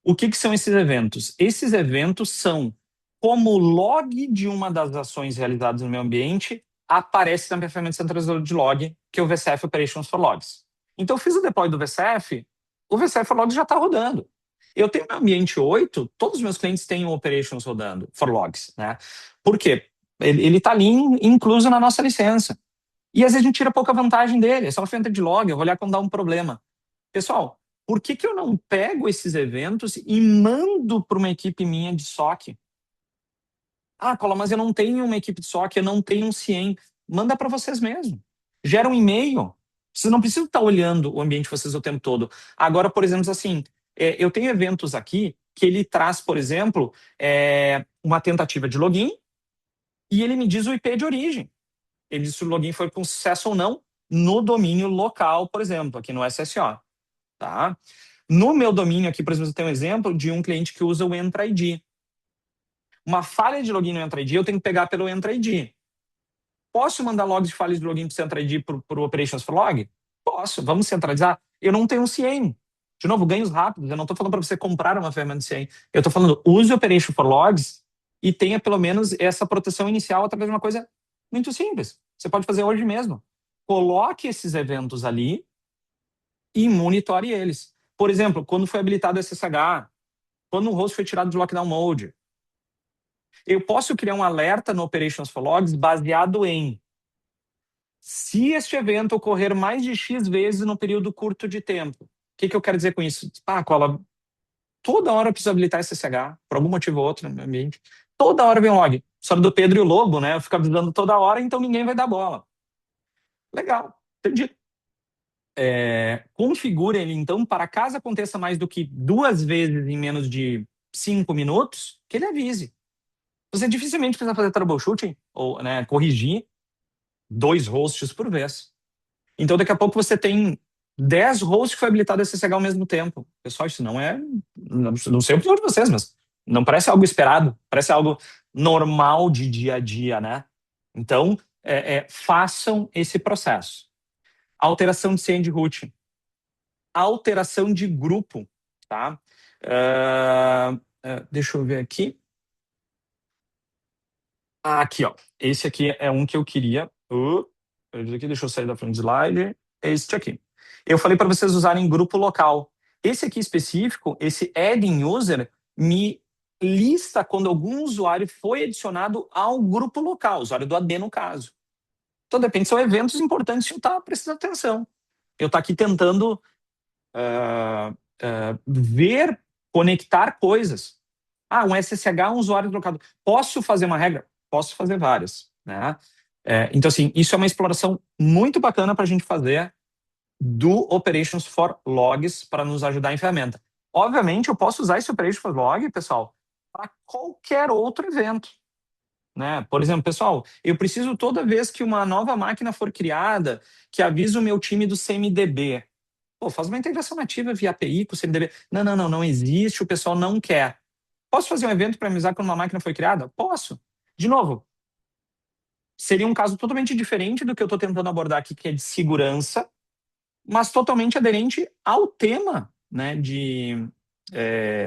O que são esses eventos? Esses eventos são como o log de uma das ações realizadas no meu ambiente aparece na minha ferramenta centralizadora de log, que é o VCF Operations for Logs. Então, eu fiz o deploy do VCF, o VCF for Logs já está rodando. Eu tenho meu ambiente 8, todos os meus clientes têm o Operations rodando, for logs, né? Por quê? Ele está ali incluso na nossa licença. E às vezes a gente tira pouca vantagem dele, é só uma ferramenta de log, eu vou olhar quando dá um problema. Pessoal, por que eu não pego esses eventos e mando para uma equipe minha de SOC? Ah, Cola, mas eu não tenho uma equipe de SOC, eu não tenho um CIEM. Manda para vocês mesmo. Gera um e-mail. Vocês não precisam estar olhando o ambiente de vocês o tempo todo. Agora, por exemplo, assim, eu tenho eventos aqui que ele traz, por exemplo, uma tentativa de login e ele me diz o IP de origem. Ele diz se o login foi com sucesso ou não no domínio local, por exemplo, aqui no SSO. Tá? No meu domínio aqui, por exemplo, eu tenho um exemplo de um cliente que usa o Entra ID. Uma falha de login no Entra ID, eu tenho que pegar pelo Entra ID. Posso mandar logs de falhas de login para o Entra ID para o Operations for Log? Posso, vamos centralizar. Eu não tenho um CIEM. De novo, ganhos rápidos. Eu não estou falando para você comprar uma ferramenta de CIEM. Eu estou falando, use o Operations for Logs e tenha pelo menos essa proteção inicial através de uma coisa muito simples. Você pode fazer hoje mesmo. Coloque esses eventos ali e monitore eles. Por exemplo, quando foi habilitado o SSH, quando um host foi tirado de lockdown mode, eu posso criar um alerta no Operations for Logs baseado em se este evento ocorrer mais de X vezes no período curto de tempo. O que eu quero dizer com isso? Ah, Cola, toda hora eu preciso habilitar SSH, por algum motivo ou outro no meu ambiente. Toda hora vem um log. História do Pedro e o Lobo, né? Eu fico avisando toda hora, então ninguém vai dar bola. Legal, entendi. Configure ele, então, para caso aconteça mais do que 2 vezes em menos de 5 minutos, que ele avise. Você dificilmente precisa fazer troubleshooting ou, né, corrigir 2 hosts por vez. Então, daqui a pouco você tem 10 hosts que foi habilitado a SSH ao mesmo tempo. Pessoal, isso não é... Não sei o opinião de vocês, mas não parece algo esperado. Parece algo normal de dia a dia, né? Então, façam esse processo. Alteração de senha de root. Alteração de grupo, tá? Deixa eu ver aqui. Aqui, ó. Esse aqui é um que eu queria. Deixa eu sair da frente do slide. Este aqui. Eu falei para vocês usarem grupo local. Esse aqui específico, esse adding user, me lista quando algum usuário foi adicionado ao grupo local, usuário do AD no caso. Então, depende, são eventos importantes que eu estar prestando atenção. Eu estar aqui tentando ver, conectar coisas. Ah, um SSH, um usuário trocado. Posso fazer uma regra? Posso fazer várias, né? Então, assim, isso é uma exploração muito bacana para a gente fazer do Operations for Logs para nos ajudar em ferramenta. Obviamente, eu posso usar esse Operations for Log, pessoal, para qualquer outro evento. Né? Por exemplo, pessoal, eu preciso toda vez que uma nova máquina for criada, que avise o meu time do CMDB. Pô, faz uma integração nativa via API com o CMDB. Não existe, o pessoal não quer. Posso fazer um evento para avisar quando uma máquina foi criada? Posso. De novo, seria um caso totalmente diferente do que eu estou tentando abordar aqui, que é de segurança, mas totalmente aderente ao tema, né,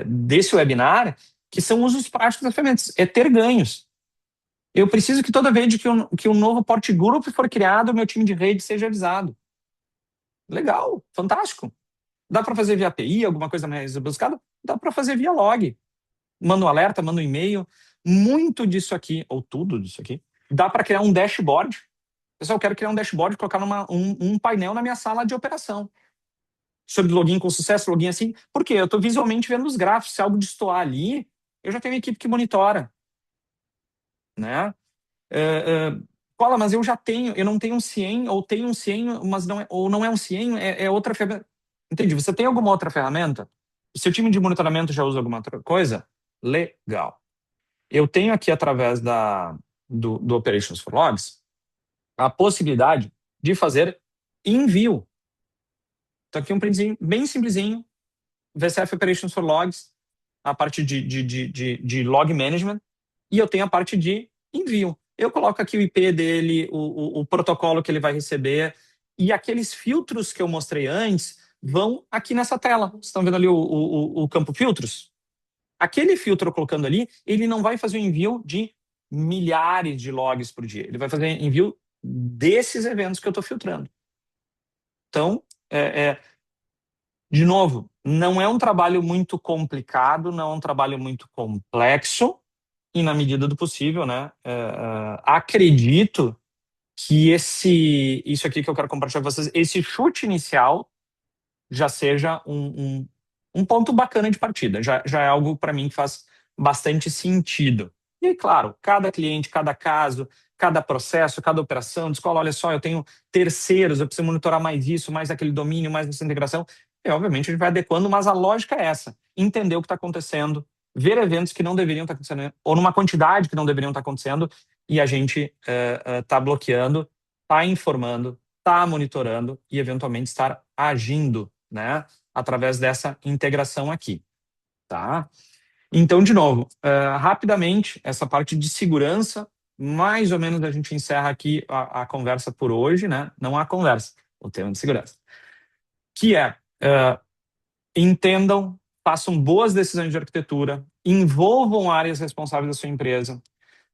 desse webinar, que são usos práticos das ferramentas, é ter ganhos. Eu preciso que toda vez que um novo port group for criado, o meu time de rede seja avisado. Legal, fantástico. Dá para fazer via API, alguma coisa mais buscada? Dá para fazer via log. Manda um alerta, manda um e-mail. Muito disso aqui, ou tudo disso aqui, dá para criar um dashboard. Pessoal, eu quero criar um dashboard e colocar um painel na minha sala de operação. Sobre login com sucesso, login assim. Por quê? Eu estou visualmente vendo os gráficos. Se algo destoar ali, eu já tenho uma equipe que monitora. Né? Cola, mas eu não tenho um CIEM, ou tenho um CIEM, mas não é, ou não é um CIEM, é outra ferramenta. Entendi. Você tem alguma outra ferramenta? O seu time de monitoramento já usa alguma outra coisa? Legal. Eu tenho aqui, através do Operations for Logs, a possibilidade de fazer envio. Então, aqui um printzinho bem simplesinho, VCF Operations for Logs, a parte de log management, e eu tenho a parte de envio. Eu coloco aqui o IP dele, o protocolo que ele vai receber, e aqueles filtros que eu mostrei antes vão aqui nessa tela. Vocês estão vendo ali o campo filtros? Aquele filtro colocando ali, ele não vai fazer o envio de milhares de logs por dia. Ele vai fazer envio desses eventos que eu estou filtrando. Então, de novo, Não é um trabalho muito complicado, não é um trabalho muito complexo, e na medida do possível, né? Acredito que isso aqui que eu quero compartilhar com vocês, esse chute inicial já seja um ponto bacana de partida. Já é algo para mim que faz bastante sentido. E aí, claro, cada cliente, cada caso, cada processo, cada operação, descola, olha só, eu tenho terceiros, eu preciso monitorar mais isso, mais aquele domínio, mais essa integração. E, obviamente, a gente vai adequando, mas a lógica é essa: entender o que está acontecendo, ver eventos que não deveriam estar acontecendo, ou numa quantidade que não deveriam estar acontecendo, e a gente está bloqueando, está informando, está monitorando e, eventualmente, estar agindo, né, através dessa integração aqui, tá? Então, de novo, rapidamente, essa parte de segurança, mais ou menos a gente encerra aqui a conversa por hoje, né? Não há conversa, o tema de segurança. Que é, entendam, façam boas decisões de arquitetura, envolvam áreas responsáveis da sua empresa.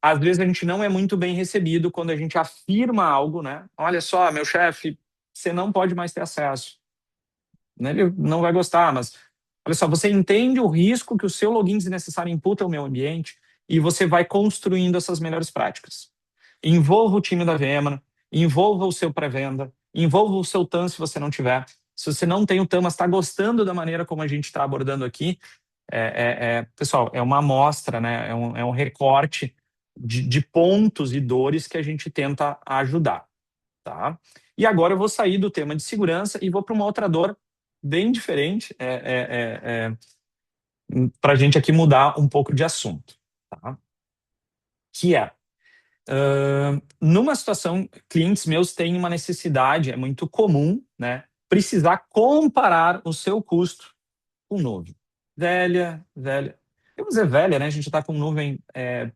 Às vezes a gente não é muito bem recebido quando a gente afirma algo, né? Olha só, meu chefe, você não pode mais ter acesso, né? Ele não vai gostar, mas olha só, você entende o risco que o seu login desnecessário imputa ao meu ambiente e você vai construindo essas melhores práticas. Envolva o time da Vemana, envolva o seu pré-venda, envolva o seu TAM se você não tiver. Se você não tem o TAM, mas está gostando da maneira como a gente está abordando aqui, pessoal, é uma amostra, né? É um recorte de pontos e dores que a gente tenta ajudar, tá? E agora eu vou sair do tema de segurança e vou para uma outra dor bem diferente, para a gente aqui mudar um pouco de assunto, tá? Que é, numa situação, clientes meus têm uma necessidade, é muito comum, né? Precisar comparar o seu custo com nuvem. Velha. Eu vou dizer velha, né? A gente está com nuvem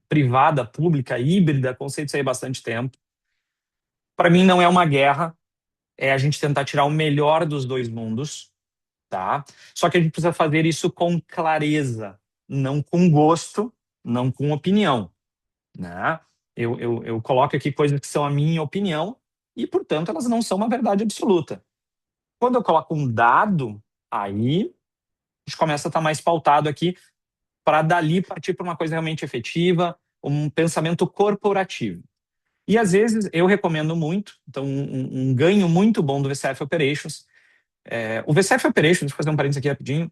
privada, pública, híbrida, conceitos aí há bastante tempo. Para mim, não é uma guerra, é a gente tentar tirar o melhor dos dois mundos, tá? Só que a gente precisa fazer isso com clareza, não com gosto, não com opinião, né? Eu coloco aqui coisas que são a minha opinião e, portanto, elas não são uma verdade absoluta. Quando eu coloco um dado, aí a gente começa a estar mais pautado aqui para dali partir para uma coisa realmente efetiva, um pensamento corporativo. E às vezes eu recomendo muito, então um ganho muito bom do VCF Operations. O VCF Operations, deixa eu fazer um parênteses aqui rapidinho.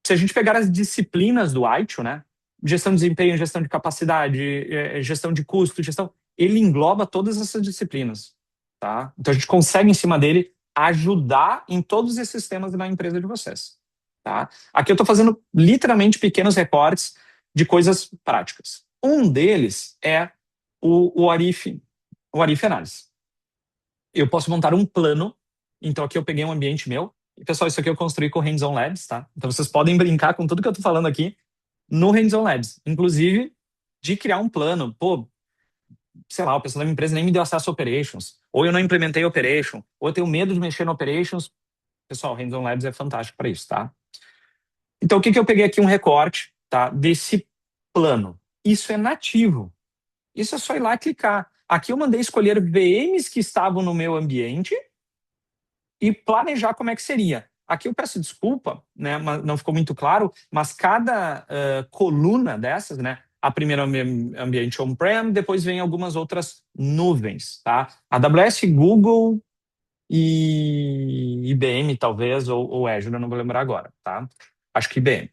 Se a gente pegar as disciplinas do ITIL, né? Gestão de desempenho, gestão de capacidade, gestão de custo, ele engloba todas essas disciplinas, tá? Então a gente consegue, em cima dele, ajudar em todos esses temas na empresa de vocês, tá? Aqui eu estou fazendo literalmente pequenos recortes de coisas práticas. Um deles é o Arif Análise. Eu posso montar um plano. Então aqui eu peguei um ambiente meu. E, pessoal, isso aqui eu construí com o Hands-on Labs, tá? Então vocês podem brincar com tudo que eu tô falando aqui no Hands-on Labs. Inclusive, de criar um plano. Pô, sei lá, o pessoal da minha empresa nem me deu acesso a Operations. Ou eu não implementei Operation. Ou eu tenho medo de mexer no Operations. Pessoal, o Hands-on Labs é fantástico para isso, tá? Então o que eu peguei aqui? Um recorte, tá? Desse plano. Isso é nativo. Isso é só ir lá e clicar. Aqui eu mandei escolher VMs que estavam no meu ambiente e planejar como é que seria. Aqui eu peço desculpa, né, mas não ficou muito claro, mas cada coluna dessas, né, a primeira ambiente on-prem, depois vem algumas outras nuvens, tá? AWS, Google e IBM, talvez, ou Azure, eu não vou lembrar agora, tá? Acho que IBM.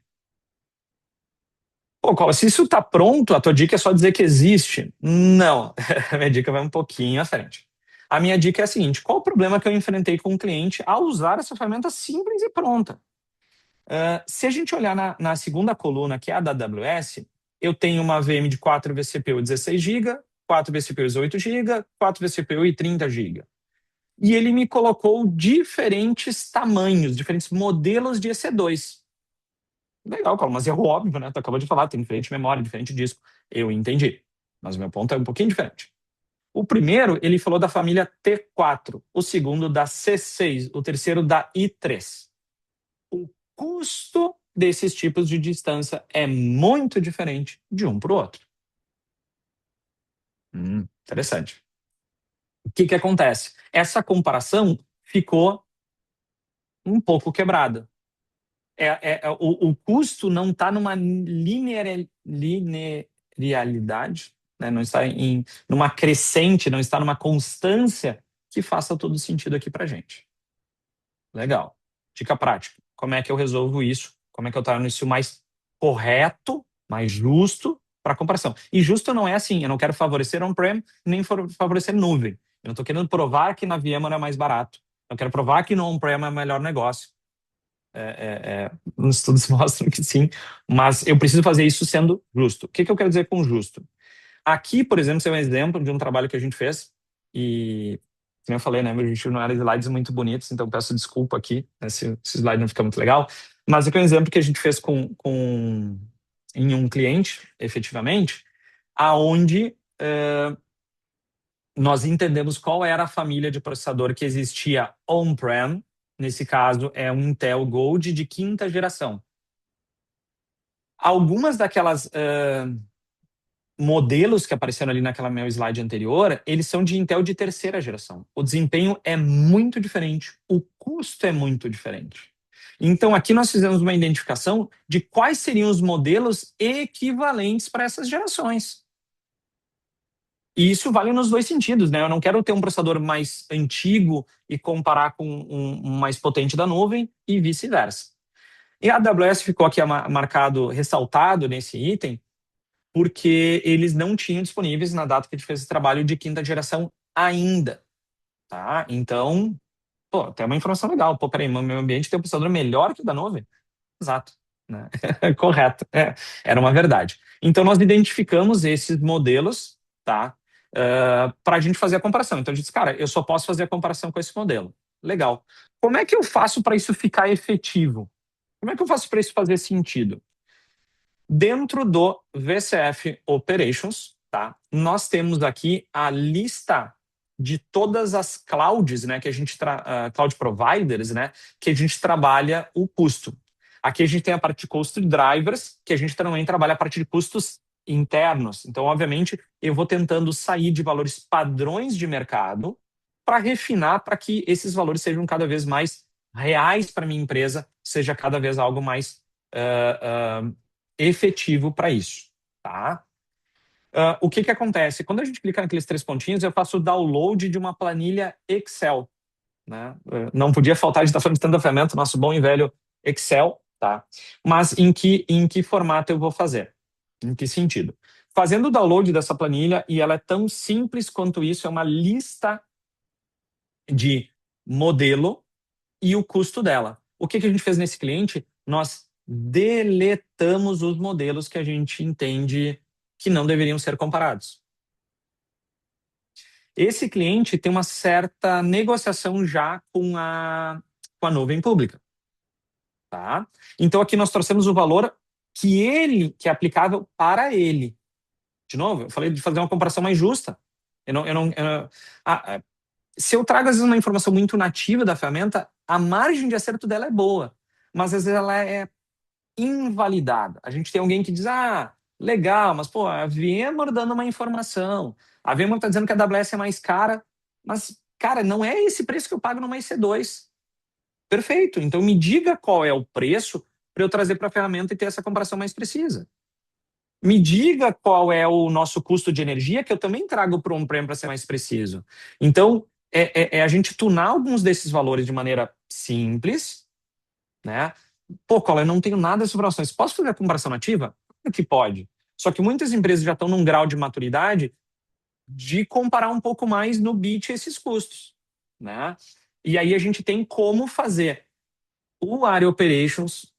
Pô, Cola, se isso está pronto, a tua dica é só dizer que existe? Não, a minha dica vai um pouquinho à frente. A minha dica é a seguinte: qual o problema que eu enfrentei com o cliente ao usar essa ferramenta simples e pronta? Se a gente olhar na segunda coluna, que é a da AWS, eu tenho uma VM de 4 vCPU 16 GB, 4 vCPUs 8 GB, 4 vCPU e 30 GB. E ele me colocou diferentes tamanhos, diferentes modelos de EC2. Legal, Paulo, mas é óbvio, né? Tu acabou de falar, tem diferente memória, diferente disco. Eu entendi. Mas o meu ponto é um pouquinho diferente. O primeiro, ele falou da família T4, o segundo da C6, o terceiro da I3. O custo desses tipos de distância é muito diferente de um para o outro. Interessante. O que acontece? Essa comparação ficou um pouco quebrada. O custo não está numa linearidade, né? Não está numa crescente, não está numa constância que faça todo sentido aqui para gente. Legal. Dica prática. Como é que eu resolvo isso? Como é que eu torno isso mais correto, mais justo para a comparação? E justo não é assim, eu não quero favorecer on-prem, nem favorecer nuvem. Eu não estou querendo provar que na VMware é mais barato. Eu quero provar que no on-prem é o melhor negócio. Os estudos mostram que sim, mas eu preciso fazer isso sendo justo. O que eu quero dizer com justo? Aqui, por exemplo, é um exemplo de um trabalho que a gente fez e, como eu falei, né, a gente não era slides muito bonitos, então peço desculpa aqui, né, se esse slide não fica muito legal, mas aqui é um exemplo que a gente fez em um cliente, efetivamente, aonde nós entendemos qual era a família de processador que existia on-prem. Nesse caso, é um Intel Gold de quinta geração. Algumas daquelas modelos que apareceram ali naquela meu slide anterior, eles são de Intel de terceira geração. O desempenho é muito diferente, o custo é muito diferente. Então, aqui nós fizemos uma identificação de quais seriam os modelos equivalentes para essas gerações. E isso vale nos dois sentidos, né? Eu não quero ter um processador mais antigo e comparar com um mais potente da nuvem e vice-versa. E a AWS ficou aqui marcado, ressaltado nesse item, porque eles não tinham disponíveis na data que a gente fez esse trabalho de quinta geração ainda, tá? Então, pô, tem uma informação legal. Pô, peraí, meu ambiente tem um processador melhor que o da nuvem? Exato, né? Correto, era uma verdade. Então, nós identificamos esses modelos, tá? Para a gente fazer a comparação. Então, a gente disse, cara, eu só posso fazer a comparação com esse modelo. Legal. Como é que eu faço para isso ficar efetivo? Como é que eu faço para isso fazer sentido? Dentro do VCF Operations, tá? Nós temos aqui a lista de todas as clouds, né, que a gente cloud providers, né, que a gente trabalha o custo. Aqui a gente tem a parte de cost drivers, que a gente também trabalha a parte de custos internos. Então, obviamente, eu vou tentando sair de valores padrões de mercado para refinar para que esses valores sejam cada vez mais reais para minha empresa, seja cada vez algo mais efetivo para isso, tá? O que acontece? Quando a gente clica naqueles três pontinhos, eu faço o download de uma planilha Excel, né? Não podia faltar, a gente está falando de tanta ferramenta, nosso bom e velho Excel, tá? Mas em que formato eu vou fazer? Em que sentido? Fazendo o download dessa planilha, e ela é tão simples quanto isso, é uma lista de modelo e o custo dela. O que a gente fez nesse cliente? Nós deletamos os modelos que a gente entende que não deveriam ser comparados. Esse cliente tem uma certa negociação já com a nuvem pública. Tá? Então, aqui nós trouxemos o valor que é aplicável para ele. De novo, eu falei de fazer uma comparação mais justa. Se eu trago, às vezes, uma informação muito nativa da ferramenta, a margem de acerto dela é boa, mas às vezes ela é invalidada. A gente tem alguém que diz, legal, mas pô, a VMware dando uma informação, a VMware está dizendo que a AWS é mais cara, mas, cara, não é esse preço que eu pago numa EC2. Perfeito, então me diga qual é o preço para eu trazer para a ferramenta e ter essa comparação mais precisa. Me diga qual é o nosso custo de energia, que eu também trago para o on-prem para ser mais preciso. Então, a gente tunar alguns desses valores de maneira simples, né? Pô, Cola, eu não tenho nada sobre ações. Posso fazer a comparação nativa? Claro que pode. Só que muitas empresas já estão num grau de maturidade de comparar um pouco mais no bit esses custos, né? E aí a gente tem como fazer o Area Operations,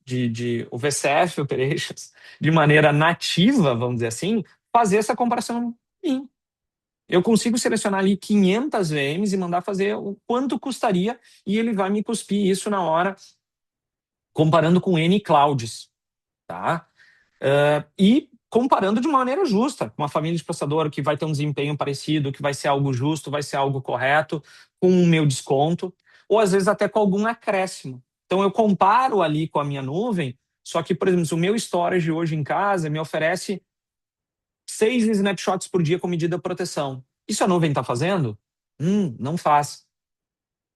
o VCF Operations, de maneira nativa, vamos dizer assim, fazer essa comparação. Sim. Eu consigo selecionar ali 500 VMs e mandar fazer o quanto custaria e ele vai me cuspir isso na hora, comparando com N clouds, tá? E comparando de maneira justa, com uma família de processador que vai ter um desempenho parecido, que vai ser algo justo, vai ser algo correto, com o meu desconto, ou às vezes até com algum acréscimo. Então eu comparo ali com a minha nuvem, só que, por exemplo, o meu storage hoje em casa me oferece 6 snapshots por dia com medida de proteção. Isso a nuvem está fazendo? Não faz.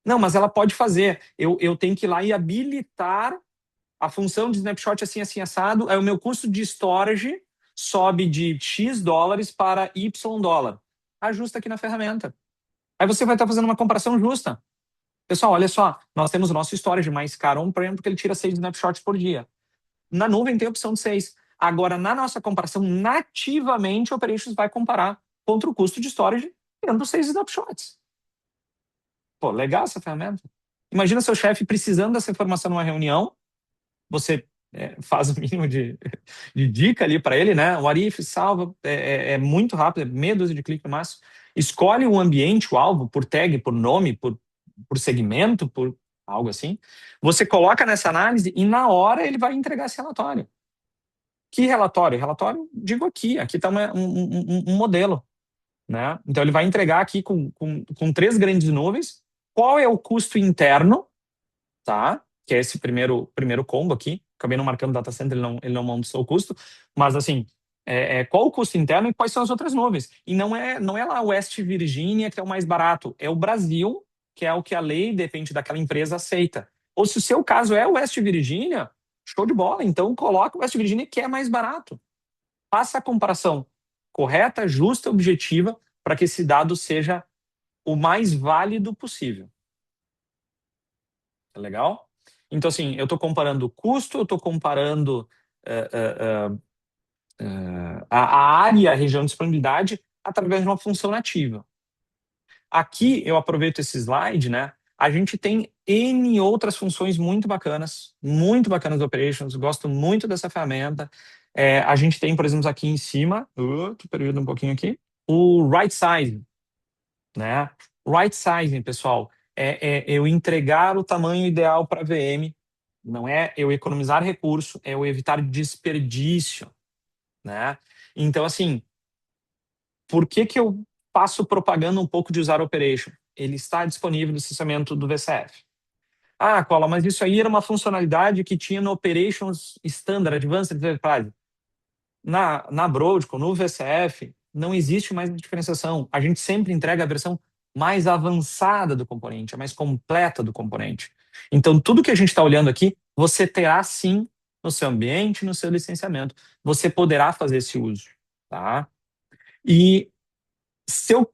Não, mas ela pode fazer. Eu tenho que ir lá e habilitar a função de snapshot assim, assim, assado, aí o meu custo de storage sobe de X dólares para Y dólar. Ajusta aqui na ferramenta. Aí você vai estar fazendo uma comparação justa. Pessoal, olha só, nós temos o nosso storage mais caro on-prem porque ele tira 6 snapshots por dia. Na nuvem tem a opção de 6. Agora, na nossa comparação, nativamente, o Operations vai comparar contra o custo de storage tendo 6 snapshots. Pô, legal essa ferramenta. Imagina seu chefe precisando dessa informação numa reunião, você faz o mínimo de dica ali para ele, né? O Arif salva, é muito rápido, é meia dúzia de cliques no máximo. Escolhe o ambiente, o alvo, por tag, por nome, por segmento, por algo assim. Você coloca nessa análise e na hora ele vai entregar esse relatório. Que relatório? Relatório, digo aqui está um modelo, né? Então ele vai entregar aqui com 3 grandes nuvens. Qual é o custo interno, tá? Que é esse primeiro combo aqui. Acabei não marcando o data center, ele não mostrou o custo, mas assim, qual o custo interno e quais são as outras nuvens? E não é lá West Virginia que é o mais barato, é o Brasil, que é o que a lei, depende daquela empresa, aceita. Ou se o seu caso é West Virginia, show de bola, então coloca o West Virginia que é mais barato. Faça a comparação correta, justa, objetiva, para que esse dado seja o mais válido possível. Tá legal? Então, assim, eu estou comparando o custo, eu estou comparando a área, a região de disponibilidade, através de uma função nativa. Aqui, eu aproveito esse slide, né? A gente tem N outras funções muito bacanas do Operations, gosto muito dessa ferramenta. A gente tem, por exemplo, aqui em cima, tô perdido um pouquinho aqui, o Right Size, né? Right Sizing, pessoal, é eu entregar o tamanho ideal para a VM, não é eu economizar recurso, é eu evitar desperdício, né? Então, assim, por que eu faço propaganda um pouco de usar Operation? Ele está disponível no licenciamento do VCF. Ah, Cola, mas isso aí era uma funcionalidade que tinha no Operations Standard, Advanced Enterprise. Na Broadcom, no VCF, não existe mais diferenciação. A gente sempre entrega a versão mais avançada do componente, a mais completa do componente. Então, tudo que a gente está olhando aqui, você terá sim no seu ambiente, no seu licenciamento. Você poderá fazer esse uso, tá? E se eu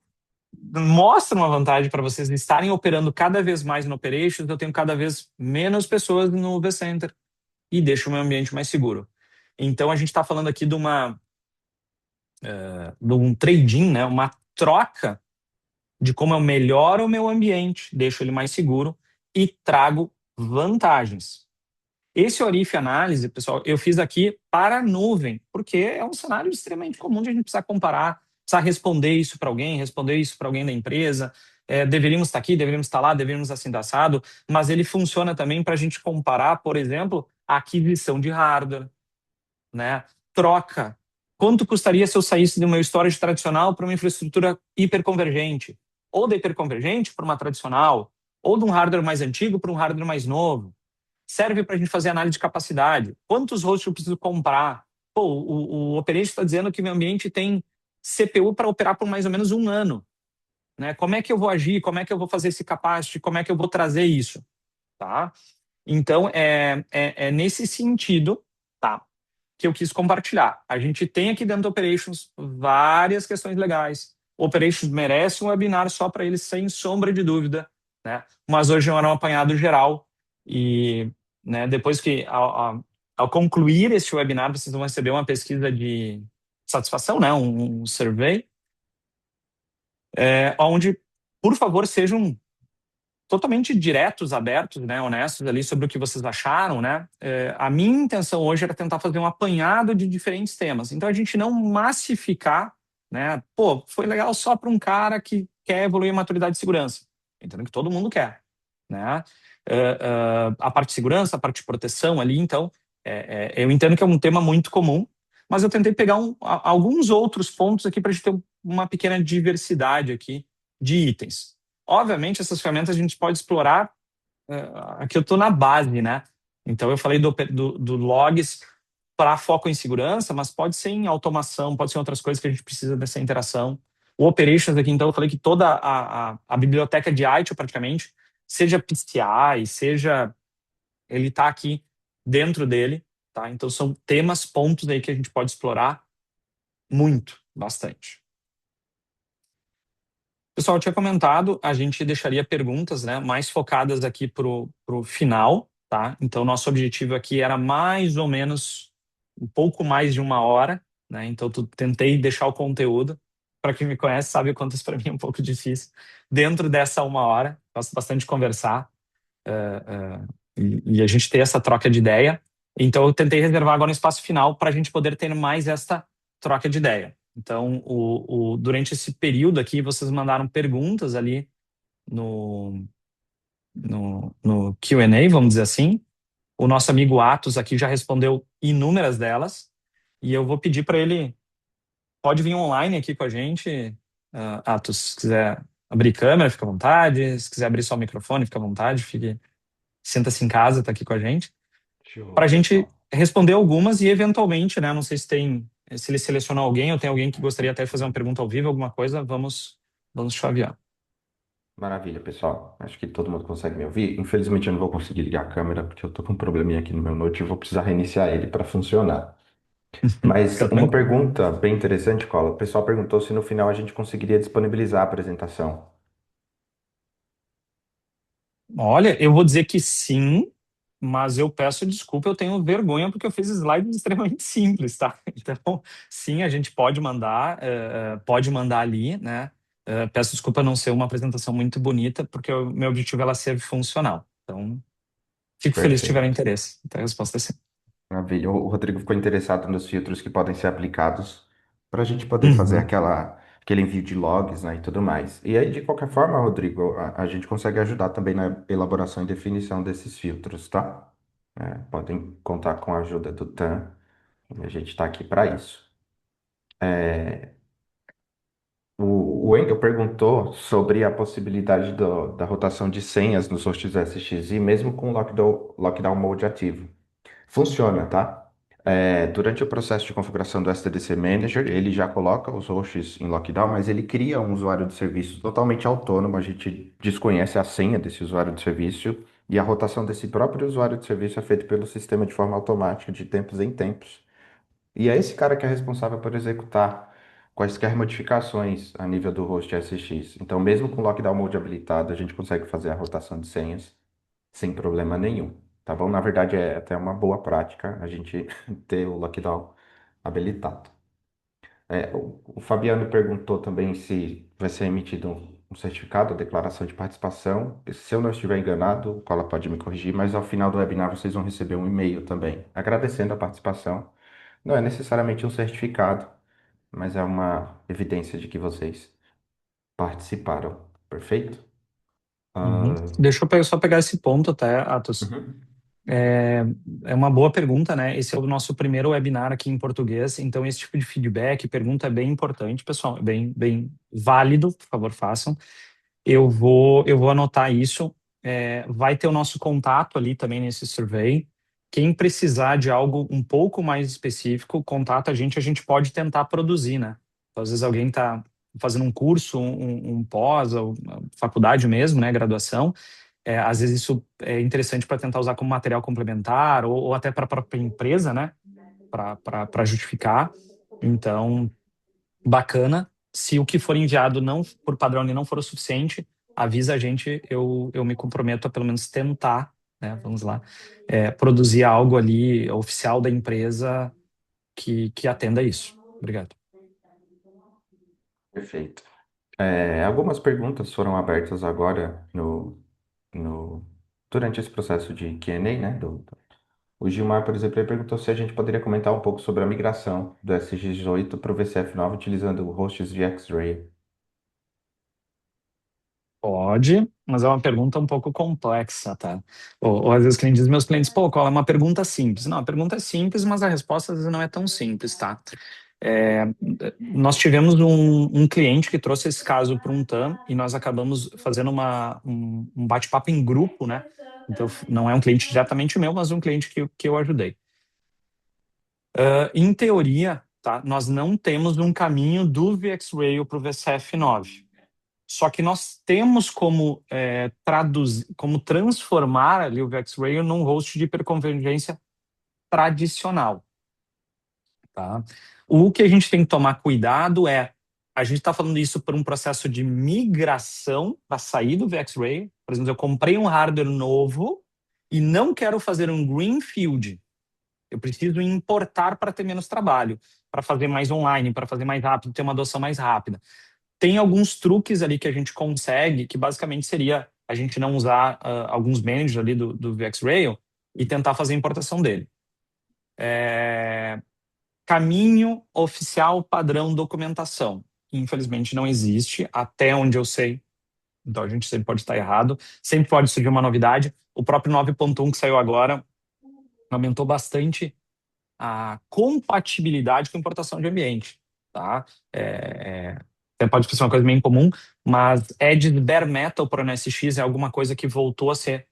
mostro uma vantagem para vocês estarem operando cada vez mais no Operations, eu tenho cada vez menos pessoas no vCenter e deixo o meu ambiente mais seguro. Então, a gente está falando aqui de um trade-in, né? Uma troca de como eu melhoro o meu ambiente, deixo ele mais seguro e trago vantagens. Esse Orif Análise, pessoal, eu fiz aqui para a nuvem, porque é um cenário extremamente comum de a gente precisar comparar, precisar responder isso para alguém, responder isso para alguém da empresa. Deveríamos estar aqui, deveríamos estar lá, deveríamos assim assado, mas ele funciona também para a gente comparar, por exemplo, a aquisição de hardware, né? Troca. Quanto custaria se eu saísse do meu storage tradicional para uma infraestrutura hiperconvergente? Ou da hiperconvergente para uma tradicional? Ou de um hardware mais antigo para um hardware mais novo? Serve para a gente fazer análise de capacidade. Quantos hosts eu preciso comprar? Pô, o operador está dizendo que meu ambiente tem CPU para operar por mais ou menos um ano, né? Como é que eu vou agir? Como é que eu vou fazer esse capacity? Como é que eu vou trazer isso? Tá? Então, é nesse sentido, tá, que eu quis compartilhar. A gente tem aqui dentro do Operations várias questões legais. O Operations merece um webinar só para ele, sem sombra de dúvida, né? Mas hoje era um apanhado geral e, né, depois que, ao concluir este webinar, vocês vão receber uma pesquisa de satisfação, né? Um survey, onde, por favor, sejam totalmente diretos, abertos, né, honestos ali sobre o que vocês acharam, né? A minha intenção hoje era tentar fazer um apanhado de diferentes temas. Então a gente não massificar, né? Pô, foi legal só para um cara que quer evoluir a maturidade de segurança. Entendo que todo mundo quer, né? A parte de segurança, a parte de proteção ali, então, eu entendo que é um tema muito comum, mas eu tentei pegar alguns outros pontos aqui para a gente ter uma pequena diversidade aqui de itens. Obviamente, essas ferramentas a gente pode explorar. Aqui eu estou na base, né? Então, eu falei do logs para foco em segurança, mas pode ser em automação, pode ser em outras coisas que a gente precisa dessa interação. O Operations aqui, então, eu falei que toda a biblioteca de ITIL, praticamente, seja PCI, seja... Ele está aqui dentro dele, tá? Então são temas, pontos aí que a gente pode explorar muito, bastante. Pessoal, eu tinha comentado, a gente deixaria perguntas, né, mais focadas aqui pro final, tá? Então, nosso objetivo aqui era mais ou menos um pouco mais de 1 hora, né? Então, tentei deixar o conteúdo. Para quem me conhece, sabe o quanto isso para mim é um pouco difícil. Dentro dessa 1 hora, gosto bastante de conversar e a gente ter essa troca de ideia. Então, eu tentei reservar agora um espaço final para a gente poder ter mais esta troca de ideia. Então, durante esse período aqui, vocês mandaram perguntas ali no Q&A, vamos dizer assim. O nosso amigo Atos aqui já respondeu inúmeras delas. E eu vou pedir para ele, pode vir online aqui com a gente, Atos, se quiser abrir câmera, fica à vontade. Se quiser abrir só o microfone, fica à vontade. Sinta-se em casa, está aqui com a gente. Para a Show, gente pessoal. responder algumas e eventualmente, né? Não sei se ele selecionou alguém ou tem alguém que gostaria até de fazer uma pergunta ao vivo, alguma coisa, vamos chavear. Maravilha, pessoal. Acho que todo mundo consegue me ouvir. Infelizmente, eu não vou conseguir ligar a câmera porque eu tô com um probleminha aqui no meu note e vou precisar reiniciar ele para funcionar. Mas Fica uma tranquilo. pergunta bem interessante, Cola. O pessoal perguntou se no final a gente conseguiria disponibilizar a apresentação. Olha, eu vou dizer que sim, mas eu peço desculpa, eu tenho vergonha porque eu fiz slides extremamente simples, tá? Então, sim, a gente pode mandar ali, né? Peço desculpa não ser uma apresentação muito bonita, porque o meu objetivo é ela ser funcional. Então, fico feliz se tiver Perfeito. interesse. Então, a resposta é sim. Maravilha. O Rodrigo ficou interessado nos filtros que podem ser aplicados para a gente poder fazer Uhum, aquele envio de logs, né, e tudo mais. E aí, de qualquer forma, Rodrigo, a gente consegue ajudar também na elaboração e definição desses filtros, tá? Podem contar com a ajuda do TAM e a gente está aqui para isso. O Wendel perguntou sobre a possibilidade da rotação de senhas nos hosts SXI, mesmo com o lockdown mode ativo. Funciona, tá? Durante o processo de configuração do SDDC Manager, ele já coloca os hosts em lockdown, mas ele cria um usuário de serviço totalmente autônomo. A gente desconhece a senha desse usuário de serviço e a rotação desse próprio usuário de serviço é feita pelo sistema de forma automática, de tempos em tempos. E é esse cara que é responsável por executar quaisquer modificações a nível do host SX. Então, mesmo com o lockdown mode habilitado, a gente consegue fazer a rotação de senhas sem problema nenhum, tá bom? Na verdade, é até uma boa prática a gente ter o lockdown habilitado. O Fabiano perguntou também se vai ser emitido um certificado, a declaração de participação. Se eu não estiver enganado, o Cola pode me corrigir, mas ao final do webinar vocês vão receber um e-mail também, agradecendo a participação. Não é necessariamente um certificado, mas é uma evidência de que vocês participaram. Perfeito? uhum. Ah, Deixa eu só pegar esse ponto até, Atos. uhum. É, é uma boa pergunta, né? Esse é o nosso primeiro webinar aqui em português, então esse tipo de feedback, pergunta é bem importante, pessoal, é bem válido, por favor, façam. Eu vou anotar isso. Vai ter o nosso contato ali também nesse survey. Quem precisar de algo um pouco mais específico, contata a gente pode tentar produzir, né? Então, às vezes alguém está fazendo um curso, um pós, ou uma faculdade mesmo, né? Graduação. Às vezes isso é interessante para tentar usar como material complementar ou até para a própria empresa, né? Para justificar. Então, bacana. Se o que for enviado não por padrão ele não for o suficiente, avisa a gente, eu me comprometo a pelo menos tentar, né? Vamos lá, produzir algo ali oficial da empresa que atenda isso. Obrigado. Perfeito. Algumas perguntas foram abertas agora durante esse processo de Q&A, né? O Gilmar, por exemplo, ele perguntou se a gente poderia comentar um pouco sobre a migração do SG18 para o VCF9 utilizando hosts via X-Ray. Pode, mas é uma pergunta um pouco complexa, tá? Ou às vezes clientes, meus clientes, pô, qual é uma pergunta simples? Não, a pergunta é simples, mas a resposta às vezes não é tão simples, tá? É, nós tivemos um cliente que trouxe esse caso para um TAM e nós acabamos fazendo um bate-papo em grupo, né? Então, não é um cliente diretamente meu, mas um cliente que eu ajudei. Em teoria, tá? Nós não temos um caminho do VxRail para o VCF9. Só que nós temos como transformar ali o VxRail num host de hiperconvergência tradicional, tá? O que a gente tem que tomar cuidado é, a gente está falando isso por um processo de migração para sair do VxRay. Por exemplo, eu comprei um hardware novo e não quero fazer um greenfield. Eu preciso importar para ter menos trabalho, para fazer mais online, para fazer mais rápido, ter uma adoção mais rápida. Tem alguns truques ali que a gente consegue, que basicamente seria a gente não usar alguns managers ali do VxRail e tentar fazer a importação dele. Caminho oficial padrão documentação. Infelizmente não existe, até onde eu sei. Então a gente sempre pode estar errado, sempre pode surgir uma novidade. O próprio 9.1 que saiu agora aumentou bastante a compatibilidade com importação de ambiente, tá? Até pode ser uma coisa meio incomum, mas Edge Bare Metal para o NSX é alguma coisa que voltou a ser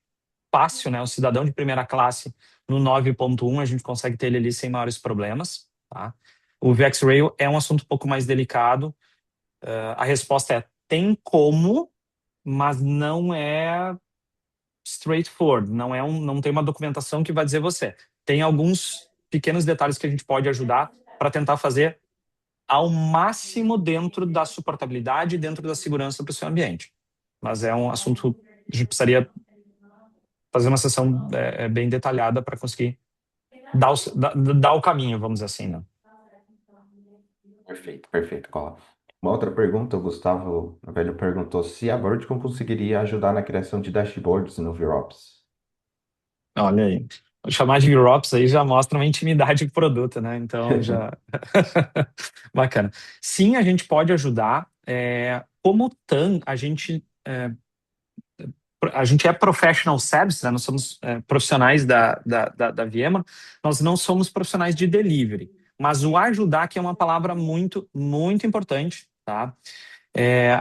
fácil, né? O cidadão de primeira classe no 9.1 a gente consegue ter ele ali sem maiores problemas, tá? O VxRail é um assunto um pouco mais delicado. A resposta é tem como, mas não é straightforward, não tem uma documentação que vai dizer você. Tem alguns pequenos detalhes que a gente pode ajudar para tentar fazer ao máximo dentro da suportabilidade e dentro da segurança para o seu ambiente. Mas é um assunto que a gente precisaria fazer uma sessão bem detalhada para conseguir dar o caminho, vamos dizer assim, né? Perfeito, perfeito, Cola. Uma outra pergunta, o Gustavo Velho perguntou se a Broadcom conseguiria ajudar na criação de dashboards no VROPS. Olha aí. Chamar de Europs aí já mostra uma intimidade com o produto, né? Então já. Bacana. Sim, a gente pode ajudar. Como TAM, a gente é professional service, né? Nós somos profissionais da VMware, nós não somos profissionais de delivery. Mas o ajudar que é uma palavra muito, muito importante, tá?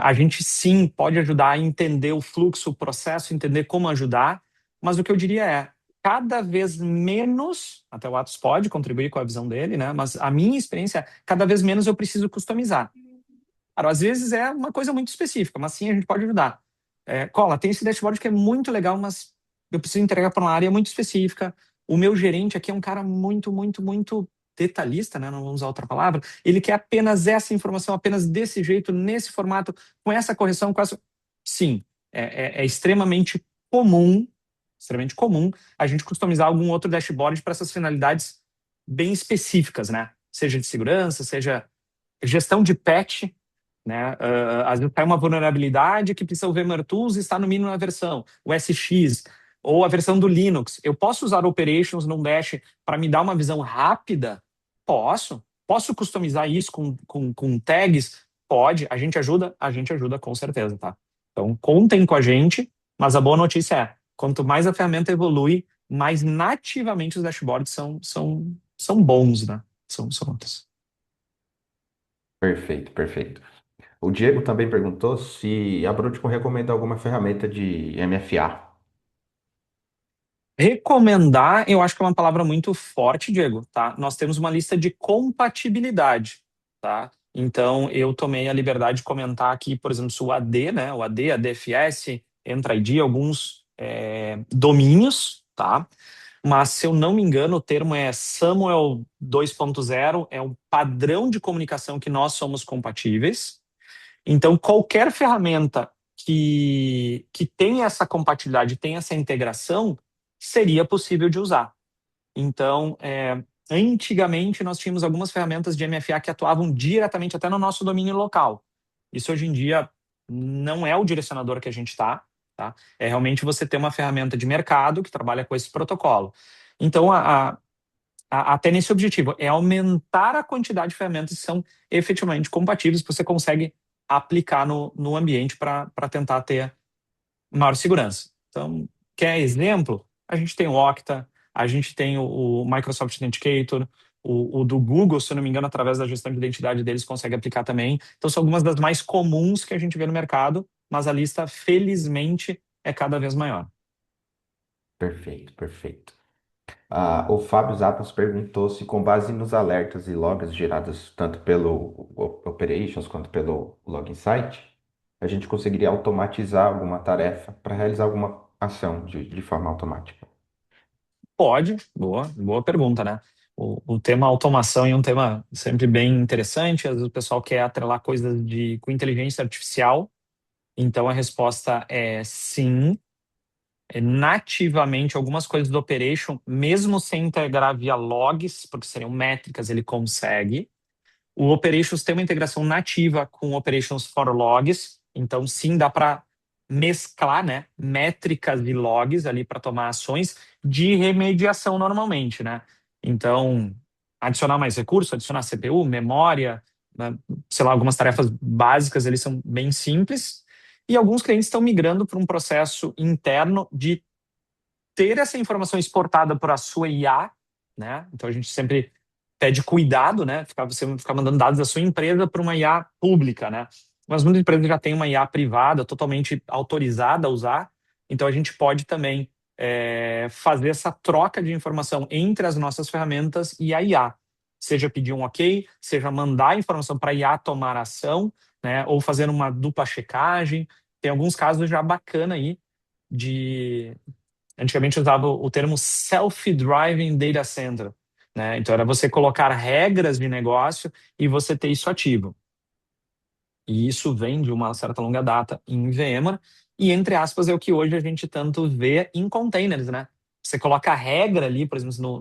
A gente sim pode ajudar a entender o fluxo, o processo, entender como ajudar, mas o que eu diria é, cada vez menos, até o Atos pode contribuir com a visão dele, né? Mas a minha experiência é, cada vez menos eu preciso customizar. Claro, às vezes é uma coisa muito específica, mas sim a gente pode ajudar. Cola, tem esse dashboard que é muito legal, mas eu preciso entregar para uma área muito específica. O meu gerente aqui é um cara muito, muito, muito detalhista, né? Não vamos usar outra palavra. Ele quer apenas essa informação, apenas desse jeito, nesse formato, com essa correção, com essa. Sim, é extremamente comum a gente customizar algum outro dashboard para essas finalidades bem específicas, né? Seja de segurança, seja gestão de patch, né? Às vezes cai uma vulnerabilidade que precisa o VMware Tools está no mínimo na versão, o SX, ou a versão do Linux. Eu posso usar Operations num Dash para me dar uma visão rápida? Posso. Posso customizar isso com tags? Pode. A gente ajuda com certeza, tá? Então, contem com a gente, mas a boa notícia é, quanto mais a ferramenta evolui, mais nativamente os dashboards são bons, né? São outros. Perfeito, perfeito. O Diego também perguntou se a Broadcom recomenda alguma ferramenta de MFA. Recomendar, eu acho que é uma palavra muito forte, Diego, tá? Nós temos uma lista de compatibilidade, tá? Então, eu tomei a liberdade de comentar aqui, por exemplo, se o AD, né? O AD, a DFS, Entra ID, alguns domínios, tá? Mas, se eu não me engano, o termo é Samuel 2.0, é um padrão de comunicação que nós somos compatíveis. Então, qualquer ferramenta que tenha essa compatibilidade, tenha essa integração, seria possível de usar. Então, antigamente nós tínhamos algumas ferramentas de MFA que atuavam diretamente até no nosso domínio local. Isso hoje em dia não é o direcionador que a gente está, tá? É realmente você ter uma ferramenta de mercado que trabalha com esse protocolo. Então, até nesse objetivo, é aumentar a quantidade de ferramentas que são efetivamente compatíveis, que você consegue aplicar no ambiente para tentar ter maior segurança. Então, quer exemplo? A gente tem o Okta, a gente tem o Microsoft Authenticator, o do Google, se eu não me engano, através da gestão de identidade deles, consegue aplicar também. Então, são algumas das mais comuns que a gente vê no mercado, mas a lista, felizmente, é cada vez maior. Perfeito, perfeito. O Fábio Zappos perguntou se, com base nos alertas e logs gerados tanto pelo Operations quanto pelo Login Site, a gente conseguiria automatizar alguma tarefa para realizar alguma ação de forma automática. Pode, boa pergunta, né? O tema automação é um tema sempre bem interessante. Às vezes o pessoal quer atrelar coisas com inteligência artificial. Então a resposta é sim. Nativamente, algumas coisas do Operation, mesmo sem integrar via logs, porque seriam métricas, ele consegue. O Operations tem uma integração nativa com o Operations for Logs, então sim dá para mesclar, né, métricas e logs ali para tomar ações de remediação normalmente, né? Então, adicionar mais recursos, adicionar CPU, memória, né, sei lá, algumas tarefas básicas, eles são bem simples. E alguns clientes estão migrando para um processo interno de ter essa informação exportada para a sua IA, né? Então a gente sempre pede cuidado, né? Você ficar mandando dados da sua empresa para uma IA pública, né? Mas muitas empresas já têm uma IA privada totalmente autorizada a usar, então a gente pode também fazer essa troca de informação entre as nossas ferramentas e a IA. Seja pedir um OK, seja mandar a informação para a IA tomar ação, né? Ou fazer uma dupla checagem. Tem alguns casos já bacana aí de antigamente usava o termo self-driving data center, né? Então era você colocar regras de negócio e você ter isso ativo. E isso vem de uma certa longa data em VMware e entre aspas é o que hoje a gente tanto vê em containers, né? Você coloca a regra ali, por exemplo,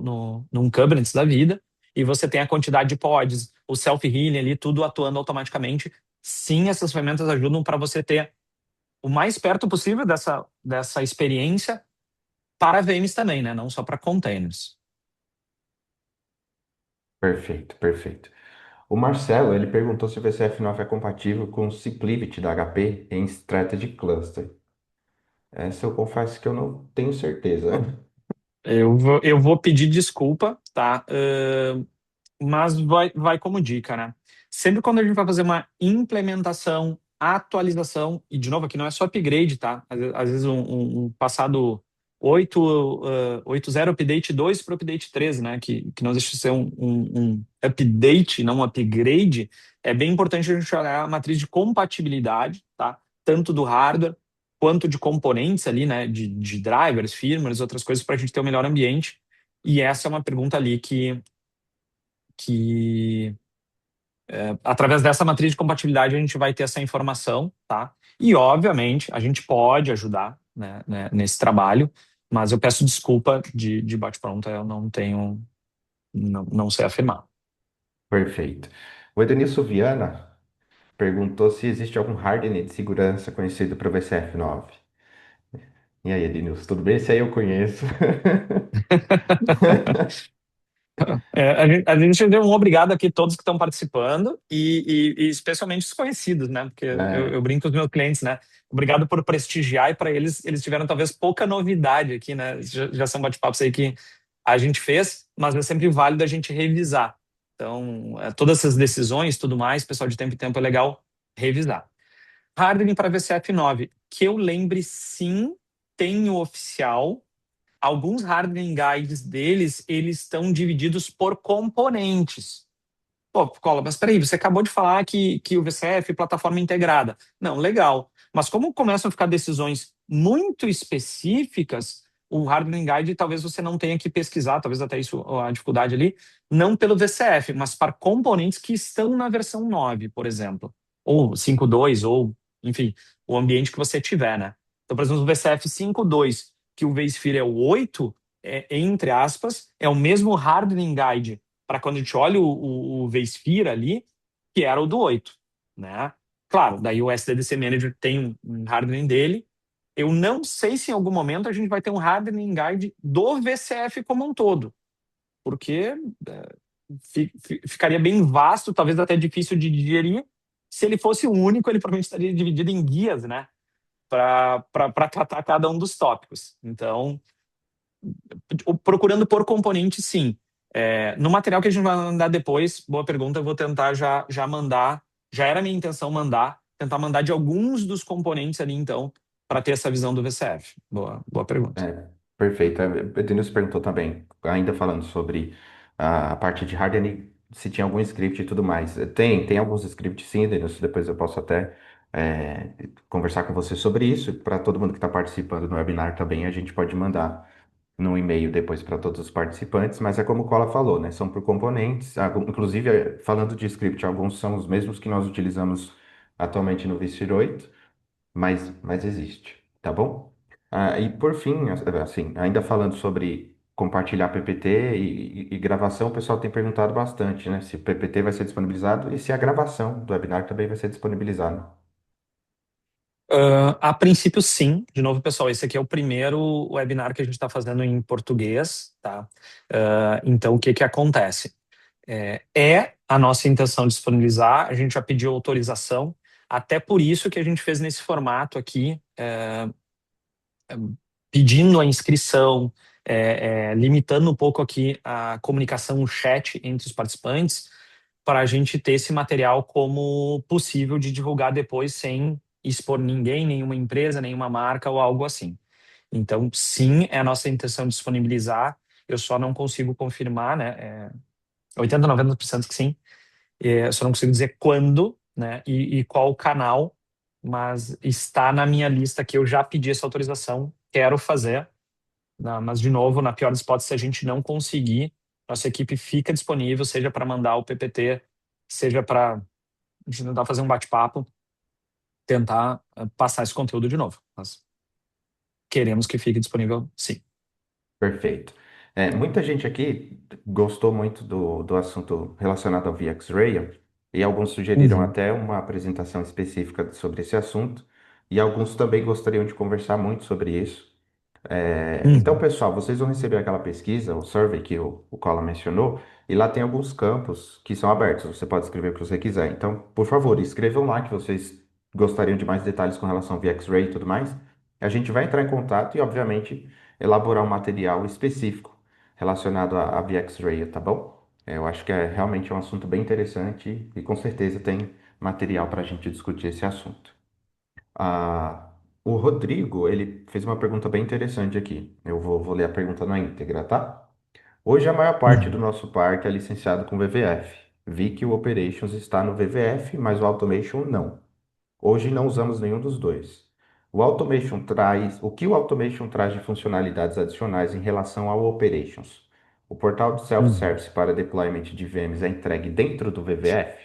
num Kubernetes da vida e você tem a quantidade de pods, o self-healing ali, tudo atuando automaticamente. Sim, essas ferramentas ajudam para você ter o mais perto possível dessa experiência para VMs também, né? Não só para containers. Perfeito, perfeito. O Marcelo, ele perguntou se o VCF9 é compatível com o Cplivity da HP em Strategy Cluster. Essa eu confesso que eu não tenho certeza. Eu vou pedir desculpa, tá? Mas vai como dica, né? Sempre quando a gente vai fazer uma implementação, atualização, e de novo aqui não é só upgrade, tá? Às vezes um passado 8.0 update 2 para o update 13, né? Que não deixa de ser um update, não um upgrade. É bem importante a gente olhar a matriz de compatibilidade, tá? Tanto do hardware quanto de componentes ali, né? De drivers, firmwares, outras coisas para a gente ter o melhor ambiente. E essa é uma pergunta ali que através dessa matriz de compatibilidade a gente vai ter essa informação, tá? E obviamente a gente pode ajudar, né, nesse trabalho, mas eu peço desculpa de bate-pronto, eu não tenho, não sei afirmar. Perfeito. O Edenilson Viana perguntou se existe algum hardening de segurança conhecido para o VCF9. E aí, Edenilson, tudo bem? Esse aí eu conheço. A gente deu um obrigado aqui a todos que estão participando e especialmente os conhecidos, né? Porque eu É, brinco com os meus clientes, né? Obrigado por prestigiar e para eles tiveram talvez pouca novidade aqui, né? Já são bate-papos aí que a gente fez, mas é sempre válido a gente revisar. Então, todas essas decisões, tudo mais, pessoal, de tempo em tempo é legal revisar. Hardening para VCF9, que eu lembre sim, tem o oficial. Alguns hardening guides deles, eles estão divididos por componentes. Pô, Cola, mas peraí, você acabou de falar que o VCF é plataforma integrada. Não, legal. Mas como começam a ficar decisões muito específicas, o hardening guide talvez você não tenha que pesquisar, talvez até isso a dificuldade ali, não pelo VCF, mas para componentes que estão na versão 9, por exemplo, ou 5.2, ou, enfim, o ambiente que você tiver, né? Então, por exemplo, o VCF 5.2, que o vSphere é o 8, entre aspas, é o mesmo hardening guide para quando a gente olha o vSphere ali, que era o do 8, né? Claro, daí o SDDC Manager tem um hardening dele. Eu não sei se em algum momento a gente vai ter um hardening guide do VCF como um todo, porque ficaria bem vasto, talvez até difícil de digerir. Se ele fosse o único, ele provavelmente estaria dividido em guias, né? Para tratar cada um dos tópicos. Então, procurando por componente, sim. No material que a gente vai mandar depois, boa pergunta, eu vou tentar já mandar. Já era minha intenção tentar mandar de alguns dos componentes ali, então, para ter essa visão do VCF. Boa pergunta. perfeito. O Edenilson perguntou também, ainda falando sobre a parte de hardening, se tinha algum script e tudo mais. Tem alguns scripts sim, Edenilson, depois eu posso até conversar com você sobre isso. Para todo mundo que está participando do webinar também, a gente pode mandar no e-mail depois para todos os participantes, mas é como o Cola falou, né? São por componentes, inclusive falando de script, alguns são os mesmos que nós utilizamos atualmente no Vistir 8, mas existe, tá bom? E por fim, assim, ainda falando sobre compartilhar PPT e gravação, o pessoal tem perguntado bastante, né? Se o PPT vai ser disponibilizado e se a gravação do webinar também vai ser disponibilizada. A princípio, sim. De novo, pessoal, esse aqui é o primeiro webinar que a gente está fazendo em português, tá? Então, o que que acontece? É a nossa intenção disponibilizar, a gente já pediu autorização, até por isso que a gente fez nesse formato aqui, pedindo a inscrição, limitando um pouco aqui a comunicação, o chat entre os participantes, para a gente ter esse material como possível de divulgar depois sem expor ninguém, nenhuma empresa, nenhuma marca ou algo assim. Então, sim, é a nossa intenção disponibilizar, eu só não consigo confirmar, né? 80, 90% que sim, eu só não consigo dizer quando, né? E qual canal, mas está na minha lista que eu já pedi essa autorização, quero fazer, mas, de novo, na pior das hipóteses, se a gente não conseguir, nossa equipe fica disponível, seja para mandar o PPT, seja para a gente tentar fazer um bate-papo, tentar passar esse conteúdo de novo. Mas queremos que fique disponível, sim. Perfeito. Muita gente aqui gostou muito do assunto relacionado ao VxRail e alguns sugeriram Uhum. até uma apresentação específica sobre esse assunto e alguns também gostariam de conversar muito sobre isso. Então, Uhum. pessoal, vocês vão receber aquela pesquisa, o survey que o Cola mencionou, e lá tem alguns campos que são abertos. Você pode escrever o que você quiser. Então, por favor, escrevam lá que vocês gostariam de mais detalhes com relação ao VxRay e tudo mais. A gente vai entrar em contato e, obviamente, elaborar um material específico relacionado a VxRay, tá bom? Eu acho que é realmente um assunto bem interessante e com certeza tem material para a gente discutir esse assunto. Ah, o Rodrigo, ele fez uma pergunta bem interessante aqui. Eu vou ler a pergunta na íntegra, tá? Hoje a maior parte do Uhum. nosso parque é licenciado com VVF. Vi que o Operations está no VVF, mas o Automation não. Hoje não usamos nenhum dos dois. O que o Automation traz de funcionalidades adicionais em relação ao Operations? O portal de Uhum. self-service para deployment de VMs é entregue dentro do VVF?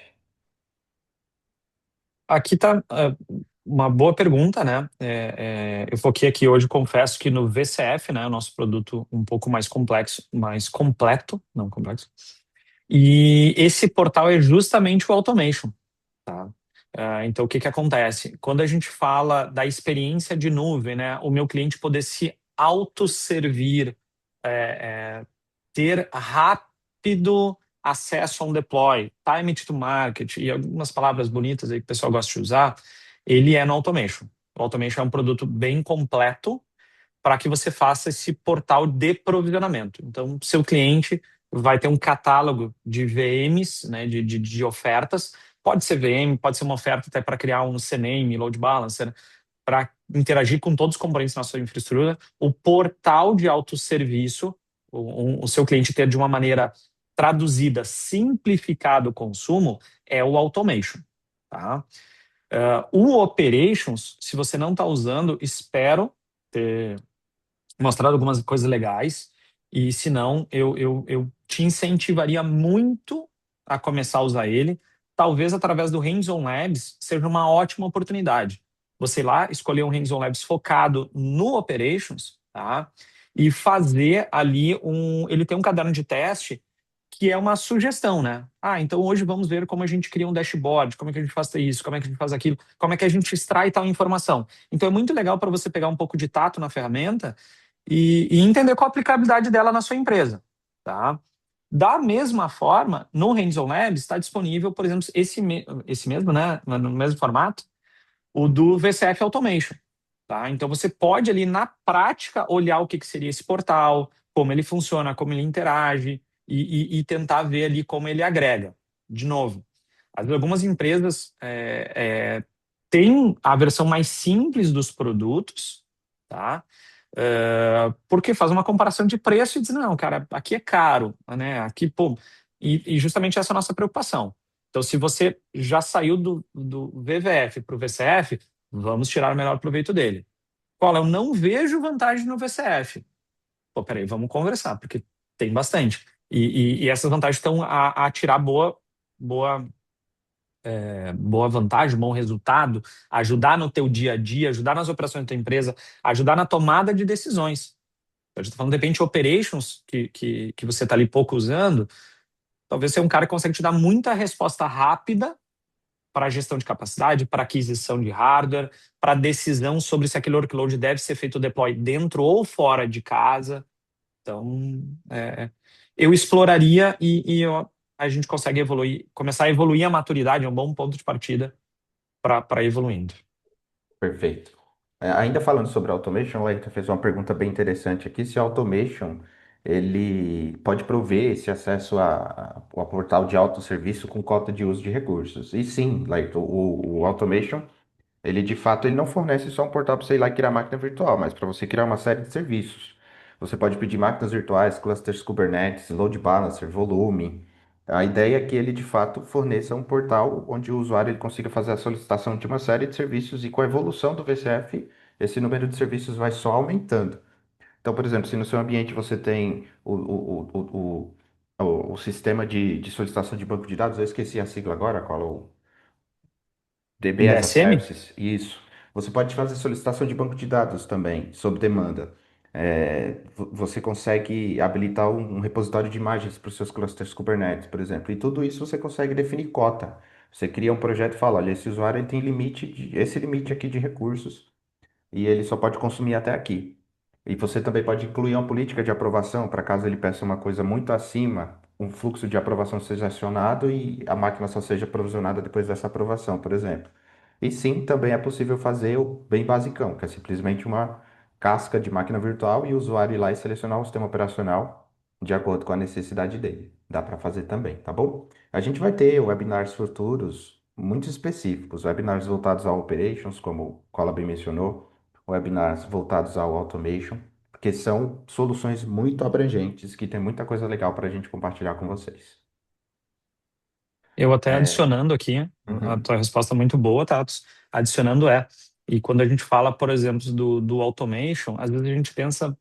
Aqui está uma boa pergunta, né? Eu foquei aqui hoje, confesso que no VCF, né, o nosso produto um pouco mais complexo, mais completo, não complexo. E esse portal é justamente o Automation, tá? Então, o que que acontece? Quando a gente fala da experiência de nuvem, né, o meu cliente poder se autosservir, é, ter rápido acesso a um deploy, time to market e algumas palavras bonitas aí que o pessoal gosta de usar, ele é no Automation. O Automation é um produto bem completo para que você faça esse portal de provisionamento. Então, seu cliente vai ter um catálogo de VMs, né, de ofertas. Pode ser VM, pode ser uma oferta até para criar um CNAME, load balancer, para interagir com todos os componentes da sua infraestrutura. O portal de autosserviço, o seu cliente ter de uma maneira traduzida, simplificado o consumo, é o automation. Tá? O operations, se você não está usando, espero ter mostrado algumas coisas legais. E se não, eu te incentivaria muito a começar a usar ele. Talvez através do Hands-on Labs seja uma ótima oportunidade. Você ir lá, escolher um Hands-on Labs focado no Operations, tá? E fazer ali Ele tem um caderno de teste que é uma sugestão, né? Então hoje vamos ver como a gente cria um dashboard, como é que a gente faz isso, como é que a gente faz aquilo, como é que a gente extrai tal informação. Então é muito legal para você pegar um pouco de tato na ferramenta e entender qual a aplicabilidade dela na sua empresa, tá? Da mesma forma, no Hands-on Labs está disponível, por exemplo, esse mesmo, né, no mesmo formato, o do VCF Automation, tá? Então você pode ali na prática olhar o que seria esse portal, como ele funciona, como ele interage e tentar ver ali como ele agrega. De novo, algumas empresas têm a versão mais simples dos produtos, tá? Porque faz uma comparação de preço e diz, não, cara, aqui é caro, né? Aqui, pô, e justamente essa é a nossa preocupação. Então, se você já saiu do VVF para o VCF, vamos tirar o melhor proveito dele. Qual? Eu não vejo vantagem no VCF. Pô, peraí, vamos conversar, porque tem bastante. E essas vantagens estão a tirar boa, boa vantagem, bom resultado, ajudar no teu dia a dia, ajudar nas operações da tua empresa, ajudar na tomada de decisões. A gente está falando, de repente, operations, que você está ali pouco usando, talvez você é um cara que consegue te dar muita resposta rápida para gestão de capacidade, para aquisição de hardware, para decisão sobre se aquele workload deve ser feito deploy dentro ou fora de casa. Então, eu exploraria a gente consegue evoluir, começar a evoluir a maturidade, é um bom ponto de partida para evoluindo. Perfeito. Ainda falando sobre automation, o Erika fez uma pergunta bem interessante aqui, se a automation ele pode prover esse acesso ao portal de autosserviço com cota de uso de recursos. E sim, like, o automation, ele de fato ele não fornece só um portal para você ir lá e criar máquina virtual, mas para você criar uma série de serviços. Você pode pedir máquinas virtuais, clusters Kubernetes, load balancer, volume. A ideia é que ele de fato forneça um portal onde o usuário ele consiga fazer a solicitação de uma série de serviços e com a evolução do VCF, esse número de serviços vai só aumentando. Então, por exemplo, se no seu ambiente você tem o sistema de solicitação de banco de dados, eu esqueci a sigla agora, qual é o DB as a DSM? Services, isso. Você pode fazer solicitação de banco de dados também, sob demanda. Você consegue habilitar um repositório de imagens para os seus clusters Kubernetes, por exemplo. E tudo isso você consegue definir cota. Você cria um projeto e fala, olha, esse usuário ele tem esse limite aqui de recursos e ele só pode consumir até aqui. E você também pode incluir uma política de aprovação para caso ele peça uma coisa muito acima, um fluxo de aprovação seja acionado e a máquina só seja provisionada depois dessa aprovação, por exemplo. E sim, também é possível fazer o bem basicão, que é simplesmente uma casca de máquina virtual e o usuário ir lá e selecionar o sistema operacional de acordo com a necessidade dele. Dá para fazer também, tá bom? A gente vai ter webinars futuros muito específicos, webinars voltados a operations, como o Cola bem mencionou, webinars voltados ao automation, porque são soluções muito abrangentes que tem muita coisa legal para a gente compartilhar com vocês. Eu até É, adicionando aqui, a uhum, tua resposta é muito boa, Tatos. Adicionando e quando a gente fala, por exemplo, do automation, às vezes a gente pensa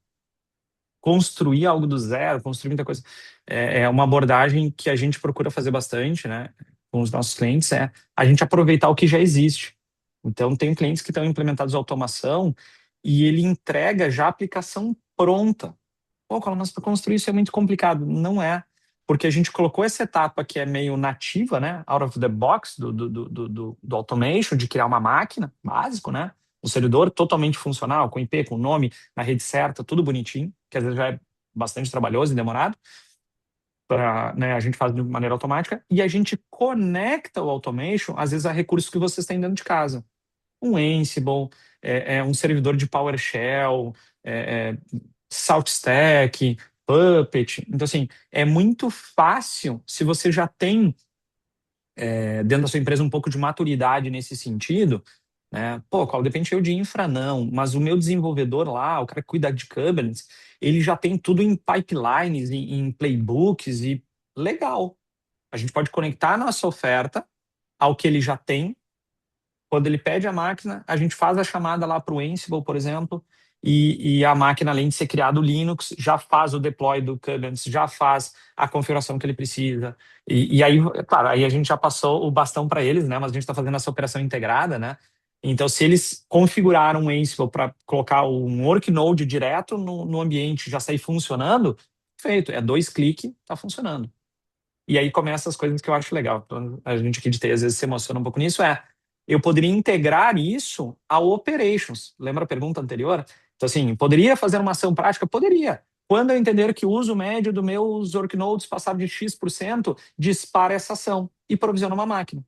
construir algo do zero, construir muita coisa. É uma abordagem que a gente procura fazer bastante, né, com os nossos clientes, é a gente aproveitar o que já existe. Então, tem clientes que estão implementados automação e ele entrega já a aplicação pronta. Pô, Cola, mas para construir isso é muito complicado. Não é. Porque a gente colocou essa etapa que é meio nativa, né? Out of the box do automation, de criar uma máquina, básico, né? Um servidor totalmente funcional, com IP, com nome, na rede certa, tudo bonitinho, que às vezes já é bastante trabalhoso e demorado. Né, a gente faz de maneira automática. E a gente conecta o automation, às vezes, a recursos que vocês têm dentro de casa. Um Ansible, um servidor de PowerShell, é, é, SaltStack, Puppet. Então, assim, é muito fácil, se você já tem dentro da sua empresa um pouco de maturidade nesse sentido, né? Pô, qual depende eu de infra, não, mas o meu desenvolvedor lá, o cara que cuida de Kubernetes, ele já tem tudo em pipelines, em playbooks e legal. A gente pode conectar a nossa oferta ao que ele já tem. Quando ele pede a máquina, a gente faz a chamada lá para o Ansible, por exemplo, e a máquina, além de ser criado o Linux, já faz o deploy do Kubernetes, já faz a configuração que ele precisa. E aí, claro, aí a gente já passou o bastão para eles, né? Mas a gente está fazendo essa operação integrada, né? Então, se eles configuraram um Ansible para colocar um worknode direto no ambiente, já sair funcionando, feito. É 2 cliques, está funcionando. E aí começam as coisas que eu acho legal. Então, a gente aqui de TI às vezes se emociona um pouco nisso, eu poderia integrar isso ao operations. Lembra a pergunta anterior? Então, assim, poderia fazer uma ação prática? Poderia. Quando eu entender que o uso médio dos meus workloads passar de X%, dispara essa ação e provisiona uma máquina.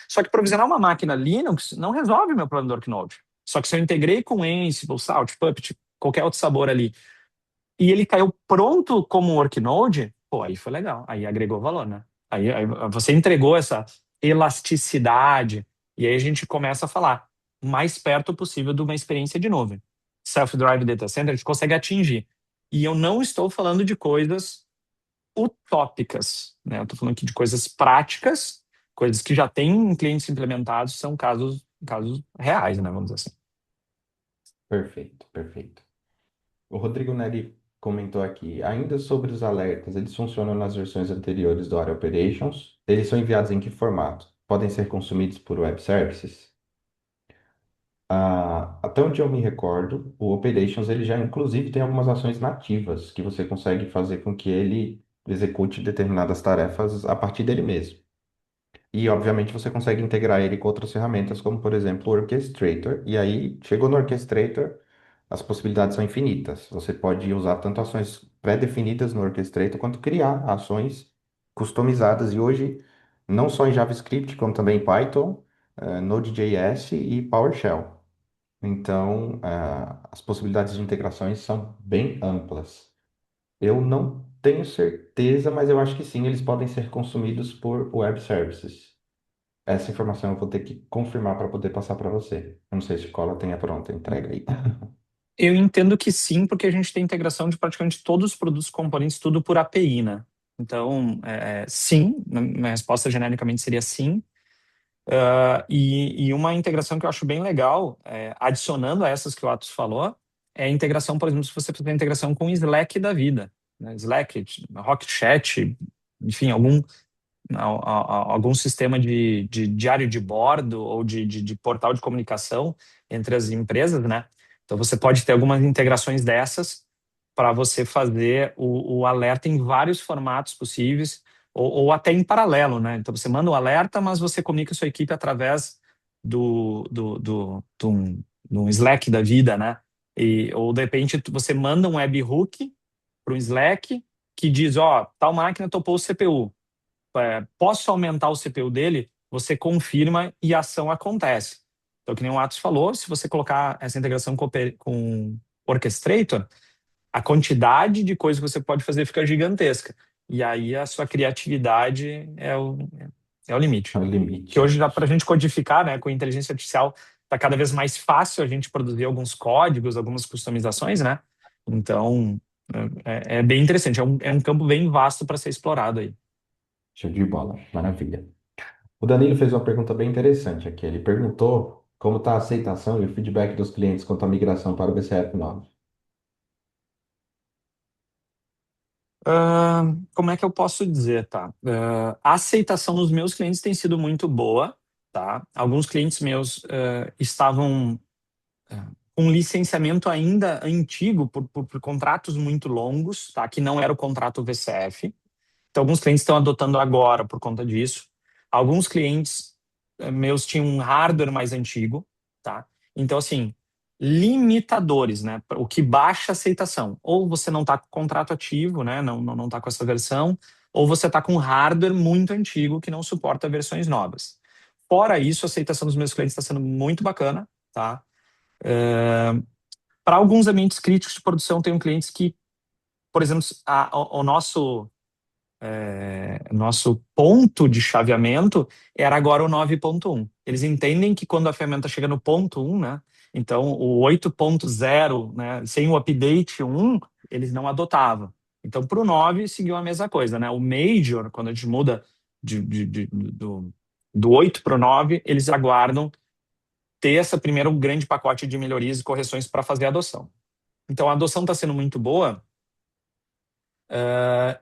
Só que provisionar uma máquina Linux não resolve o meu problema do workload. Só que se eu integrei com Ansible, Salt, Puppet, qualquer outro sabor ali, e ele caiu pronto como worknode, pô, aí foi legal. Aí agregou valor, né? Aí você entregou essa elasticidade, e aí a gente começa a falar o mais perto possível de uma experiência de nuvem. Self-Drive Data Center a gente consegue atingir. E eu não estou falando de coisas utópicas, né? Eu estou falando aqui de coisas práticas, coisas que já têm clientes implementados, são casos reais, né? Vamos dizer assim. perfeito, perfeito. O Rodrigo Neri comentou aqui, ainda sobre os alertas, eles funcionam nas versões anteriores do Aria Operations? Eles são enviados em que formato? Podem ser consumidos por web services? Até onde eu me recordo, o Operations ele já inclusive tem algumas ações nativas que você consegue fazer com que ele execute determinadas tarefas a partir dele mesmo. E, obviamente, você consegue integrar ele com outras ferramentas, como, por exemplo, o Orchestrator. E aí, chegou no Orchestrator, as possibilidades são infinitas. Você pode usar tanto ações pré-definidas no Orchestrator, quanto criar ações customizadas. E hoje, não só em JavaScript, como também em Python, Node.js e PowerShell. Então, as possibilidades de integrações são bem amplas. Eu não tenho certeza, mas eu acho que sim, eles podem ser consumidos por web services. Essa informação eu vou ter que confirmar para poder passar para você. Eu não sei se a escola tem a pronta entrega aí. Eu entendo que sim, porque a gente tem integração de praticamente todos os produtos componentes, tudo por API, né? Então, sim, minha resposta genericamente seria sim. E uma integração que eu acho bem legal, adicionando a essas que o Atos falou, é a integração, por exemplo, se você fizer integração com o Slack da vida, né? Slack, Rocket Chat, enfim, algum sistema de diário de bordo ou de portal de comunicação entre as empresas, né? Então você pode ter algumas integrações dessas para você fazer o alerta em vários formatos possíveis ou até em paralelo, né? Então você manda o alerta, mas você comunica a sua equipe através do Slack da vida, né? Ou de repente você manda um webhook para um Slack que diz, ó, tal máquina topou o CPU, posso aumentar o CPU dele, você confirma e a ação acontece. Então, que nem o Atos falou, se você colocar essa integração com Orchestrator, a quantidade de coisas que você pode fazer fica gigantesca. E aí a sua criatividade é o É limite. o Que limite. hoje dá para a gente codificar, né? Com inteligência artificial, está cada vez mais fácil a gente produzir alguns códigos, algumas customizações, né? Então, é bem interessante. É um campo bem vasto para ser explorado aí. Show de bola. Maravilha. O Danilo fez uma pergunta bem interessante aqui. Ele perguntou como está a aceitação e o feedback dos clientes quanto à migração para o BCF 9. Como é que eu posso dizer, tá? A aceitação dos meus clientes tem sido muito boa, tá? Alguns clientes meus estavam com licenciamento ainda antigo por contratos muito longos, tá? Que não era o contrato VCF. Então, alguns clientes estão adotando agora por conta disso. Alguns clientes meus tinham um hardware mais antigo, tá? Então, assim, limitadores, né? O que baixa a aceitação. Ou você não está com contrato ativo, né? Não está com essa versão, ou você está com hardware muito antigo que não suporta versões novas. Fora isso, a aceitação dos meus clientes está sendo muito bacana, tá? Para alguns ambientes críticos de produção, tem clientes que, por exemplo, o nosso ponto de chaveamento era agora o 9.1. Eles entendem que quando a ferramenta chega no ponto 1, né? Então, o 8.0, né, sem o update 1, eles não adotavam. Então, para o 9, seguiu a mesma coisa, né? O Major, quando a gente muda do 8 para o 9, eles aguardam ter esse primeiro grande pacote de melhorias e correções para fazer a adoção. Então, a adoção está sendo muito boa.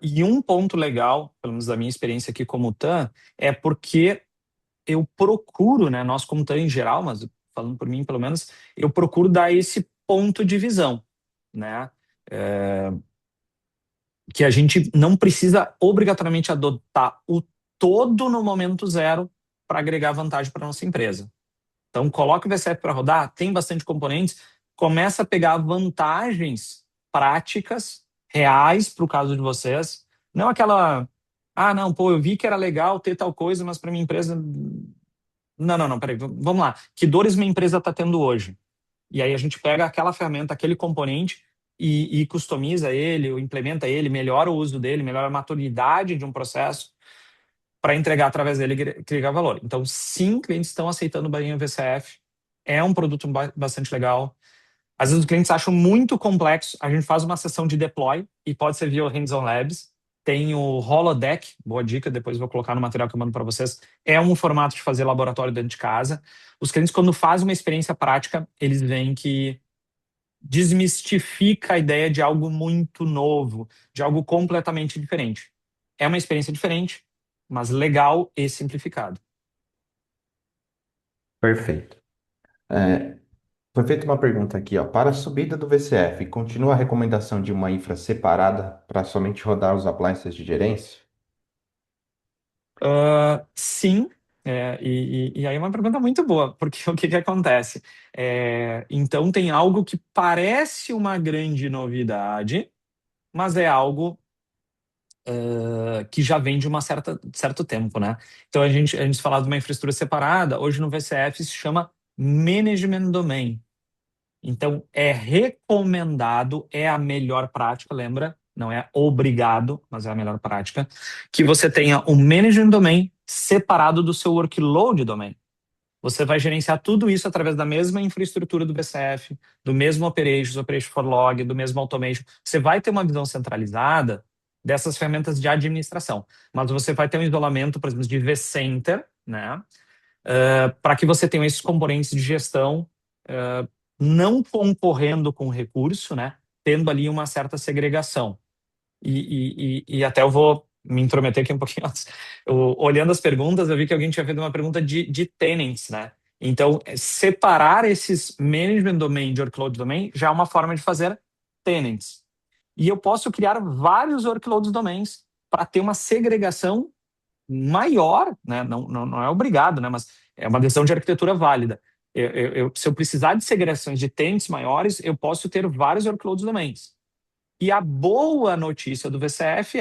E um ponto legal, pelo menos da minha experiência aqui como TAM, é porque eu procuro, né, nós como TAM em geral, mas falando por mim pelo menos, eu procuro dar esse ponto de visão, né? Que a gente não precisa obrigatoriamente adotar o todo no momento zero para agregar vantagem para nossa empresa. Então, coloca o VCF para rodar, tem bastante componentes, começa a pegar vantagens práticas, reais, para o caso de vocês. Não aquela, não, pô, eu vi que era legal ter tal coisa, mas para minha empresa. Não, não, não, peraí, vamos lá. Que dores minha empresa está tendo hoje? E aí a gente pega aquela ferramenta, aquele componente e customiza ele, ou implementa ele, melhora o uso dele, melhora a maturidade de um processo para entregar através dele e agregar valor. Então, sim, clientes estão aceitando o Bainha VCF. É um produto bastante legal. Às vezes os clientes acham muito complexo. A gente faz uma sessão de deploy e pode ser via o Hands-on Labs. Tem o Holodeck, boa dica, depois vou colocar no material que eu mando para vocês. É um formato de fazer laboratório dentro de casa. Os clientes, quando fazem uma experiência prática, eles veem que desmistifica a ideia de algo muito novo, de algo completamente diferente. É uma experiência diferente, mas legal e simplificado. Perfeito. É, foi feita uma pergunta aqui, ó. Para a subida do VCF, continua a recomendação de uma infra separada para somente rodar os appliances de gerência? Sim, e aí é uma pergunta muito boa, porque o que que acontece? Então tem algo que parece uma grande novidade, mas é algo que já vem de certo tempo, né? Então a gente fala de uma infraestrutura separada, hoje no VCF se chama Management Domain. Então é recomendado, é a melhor prática, lembra? Não é obrigado, mas é a melhor prática, que você tenha um Management Domain separado do seu Workload Domain. Você vai gerenciar tudo isso através da mesma infraestrutura do VCF, do mesmo Operations, Operation for Log, do mesmo Automation. Você vai ter uma visão centralizada dessas ferramentas de administração, mas você vai ter um isolamento, por exemplo, de vCenter, né? Para que você tenha esses componentes de gestão não concorrendo com o recurso, né? Tendo ali uma certa segregação. E até eu vou me intrometer aqui um pouquinho antes. Olhando as perguntas, eu vi que alguém tinha feito uma pergunta de tenants, né? Então, separar esses management domain de workload domain já é uma forma de fazer tenants. E eu posso criar vários workloads domains para ter uma segregação maior, né? Não é obrigado, né? Mas é uma decisão de arquitetura válida. Se eu precisar de segregações de tenants maiores, eu posso ter vários workloads domains. E a boa notícia do VCF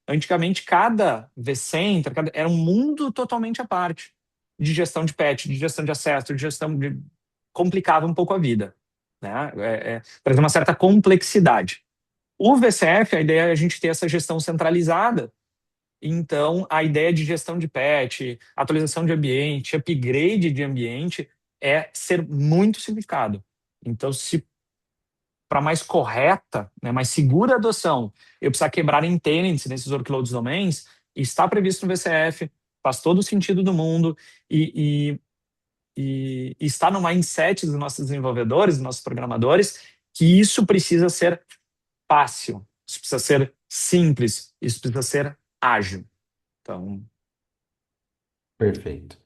antigamente cada vCenter era um mundo totalmente à parte de gestão de patch, de gestão de acesso, de gestão de... complicava um pouco a vida, né? Trazia uma certa complexidade. O VCF, a ideia é a gente ter essa gestão centralizada. Então, a ideia de gestão de patch, atualização de ambiente, upgrade de ambiente é ser muito simplificado. Então, se para mais correta, né, mais segura adoção, eu precisar quebrar em tenants nesses workloads domains, está previsto no VCF, faz todo o sentido do mundo e está no mindset dos nossos desenvolvedores, dos nossos programadores, que isso precisa ser fácil, isso precisa ser simples, isso precisa ser ágil. Então, Perfeito.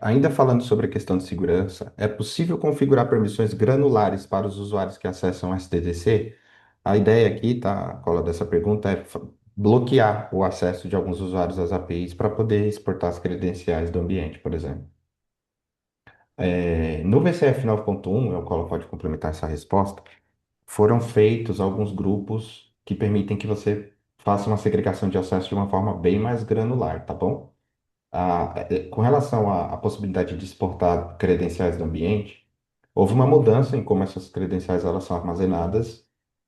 Ainda falando sobre a questão de segurança, é possível configurar permissões granulares para os usuários que acessam SDDC? A ideia aqui, tá, Cola, dessa pergunta é bloquear o acesso de alguns usuários às APIs para poder exportar as credenciais do ambiente, por exemplo. No VCF 9.1, o Cola pode complementar essa resposta, foram feitos alguns grupos que permitem que você faça uma segregação de acesso de uma forma bem mais granular, tá bom? Com relação à possibilidade de exportar credenciais do ambiente, houve uma mudança em como essas credenciais elas são armazenadas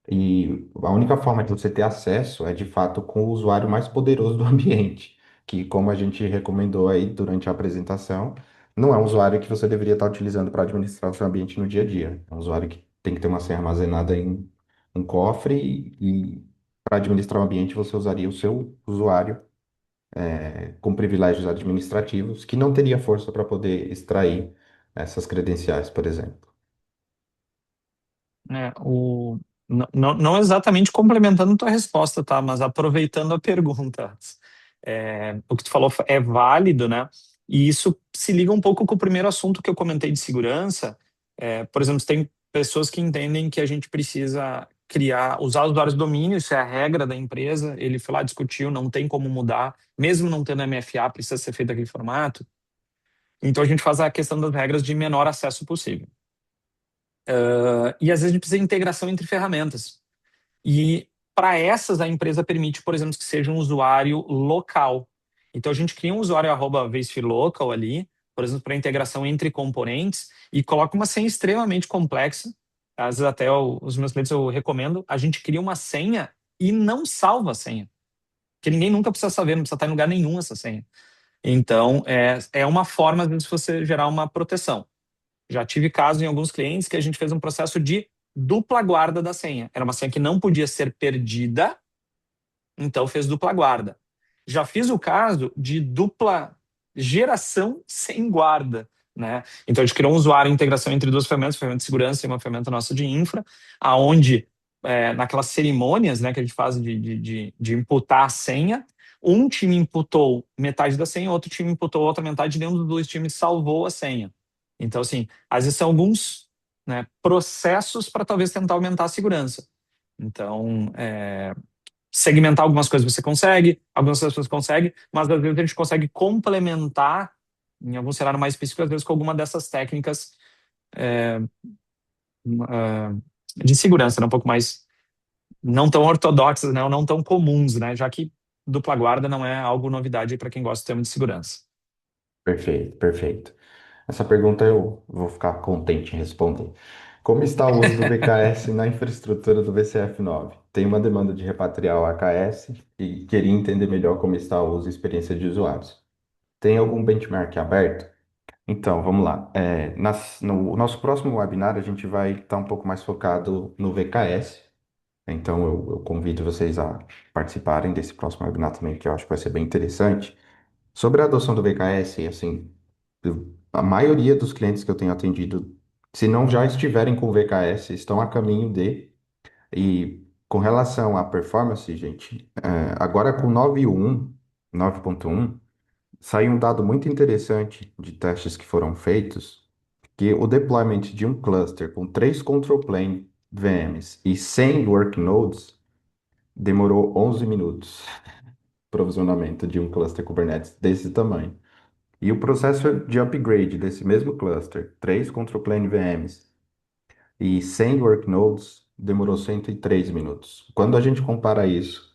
e a única forma de você ter acesso é de fato com o usuário mais poderoso do ambiente, que como a gente recomendou aí durante a apresentação, não é um usuário que você deveria estar utilizando para administrar o seu ambiente no dia a dia. É um usuário que tem que ter uma senha armazenada em um cofre e para administrar o ambiente você usaria o seu usuário com privilégios administrativos, que não teria força para poder extrair essas credenciais, por exemplo. né, não exatamente complementando tua resposta, tá? Mas aproveitando a pergunta. O que tu falou é válido, né? E isso se liga um pouco com o primeiro assunto que eu comentei de segurança. Por exemplo, tem pessoas que entendem que a gente precisa usar os usuários de domínio, isso é a regra da empresa. Ele foi lá, discutiu, não tem como mudar, mesmo não tendo MFA, precisa ser feito daquele formato. Então a gente faz a questão das regras de menor acesso possível. E às vezes a gente precisa de integração entre ferramentas. E para essas, a empresa permite, por exemplo, que seja um usuário local. Então a gente cria um usuário @vSphere_local ali, por exemplo, para integração entre componentes, e coloca uma senha extremamente complexa. Às vezes até os meus clientes eu recomendo, a gente cria uma senha e não salva a senha. Porque ninguém nunca precisa saber, não precisa estar em lugar nenhum essa senha. Então, é uma forma, às vezes, de você gerar uma proteção. Já tive casos em alguns clientes que a gente fez um processo de dupla guarda da senha. Era uma senha que não podia ser perdida, então fez dupla guarda. Já fiz o caso de dupla geração sem guarda. né? Então a gente criou um usuário, integração entre duas ferramentas, ferramenta de segurança e uma ferramenta nossa de infra, aonde naquelas cerimônias, né, que a gente faz de imputar a senha, um time imputou metade da senha, outro time imputou outra metade, e nenhum dos dois times salvou a senha. Então, assim, às vezes são alguns, né, processos para talvez tentar aumentar a segurança. Então, segmentar algumas coisas você consegue, algumas coisas você consegue, mas às vezes a gente consegue complementar em algum cenário mais específico, às vezes com alguma dessas técnicas é, de segurança, né, um pouco mais não tão ortodoxas, né, ou não tão comuns, né, já que dupla guarda não é algo novidade para quem gosta do tema de segurança. Perfeito, perfeito. Essa pergunta eu vou ficar contente em responder. Como está o uso do VKS na infraestrutura do VCF9? Tem uma demanda de repatriar o AKS e queria entender melhor como está o uso e experiência de usuários. Tem algum benchmark aberto? Então, vamos lá. No nosso próximo webinar, a gente vai estar um pouco mais focado no VKS. Então, eu convido vocês a participarem desse próximo webinar também, que eu acho que vai ser bem interessante. Sobre a adoção do VKS, assim, a maioria dos clientes que eu tenho atendido, se não já estiverem com o VKS, estão a caminho de. E com relação à performance, gente, agora com 9.1, saiu um dado muito interessante de testes que foram feitos, que o deployment de um cluster com 3 control plane VMs e 100 worknodes demorou 11 minutos. Provisionamento de um cluster Kubernetes desse tamanho. E o processo de upgrade desse mesmo cluster, 3 control plane VMs e 100 worknodes, demorou 103 minutos. Quando a gente compara isso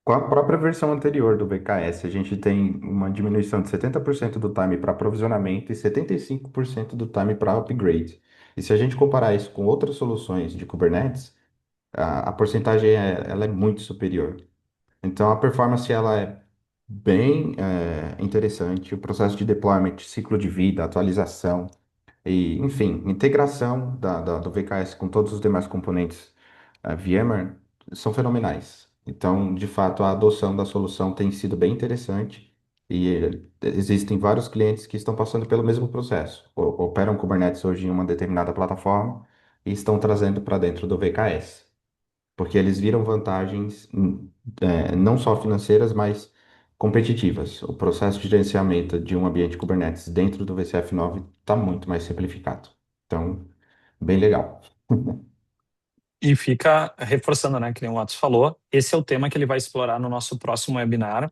com a própria versão anterior do VKS, a gente tem uma diminuição de 70% do time para aprovisionamento e 75% do time para upgrade. E se a gente comparar isso com outras soluções de Kubernetes, a porcentagem ela é muito superior. Então a performance ela é bem interessante. O processo de deployment, ciclo de vida, atualização e, enfim, integração do VKS com todos os demais componentes VMware são fenomenais. Então, de fato, a adoção da solução tem sido bem interessante e existem vários clientes que estão passando pelo mesmo processo. Operam Kubernetes hoje em uma determinada plataforma e estão trazendo para dentro do VKS, porque eles viram vantagens, não só financeiras, mas competitivas. O processo de gerenciamento de um ambiente Kubernetes dentro do VCF9 está muito mais simplificado. Então, bem legal. E fica reforçando, né, que nem o Atos falou, esse é o tema que ele vai explorar no nosso próximo webinar.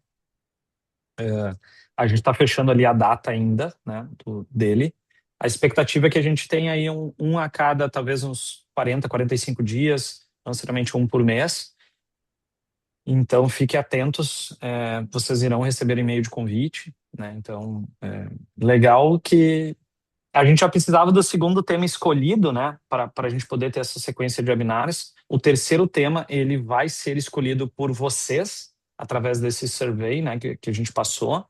A gente está fechando ali a data ainda, né, dele. A expectativa é que a gente tenha aí um a cada, talvez uns 40, 45 dias, não necessariamente um por mês. Então, fiquem atentos, vocês irão receber e-mail de convite, né? Então, legal que a gente já precisava do segundo tema escolhido, né, para a gente poder ter essa sequência de webinars. O terceiro tema, ele vai ser escolhido por vocês, através desse survey, né, que a gente passou.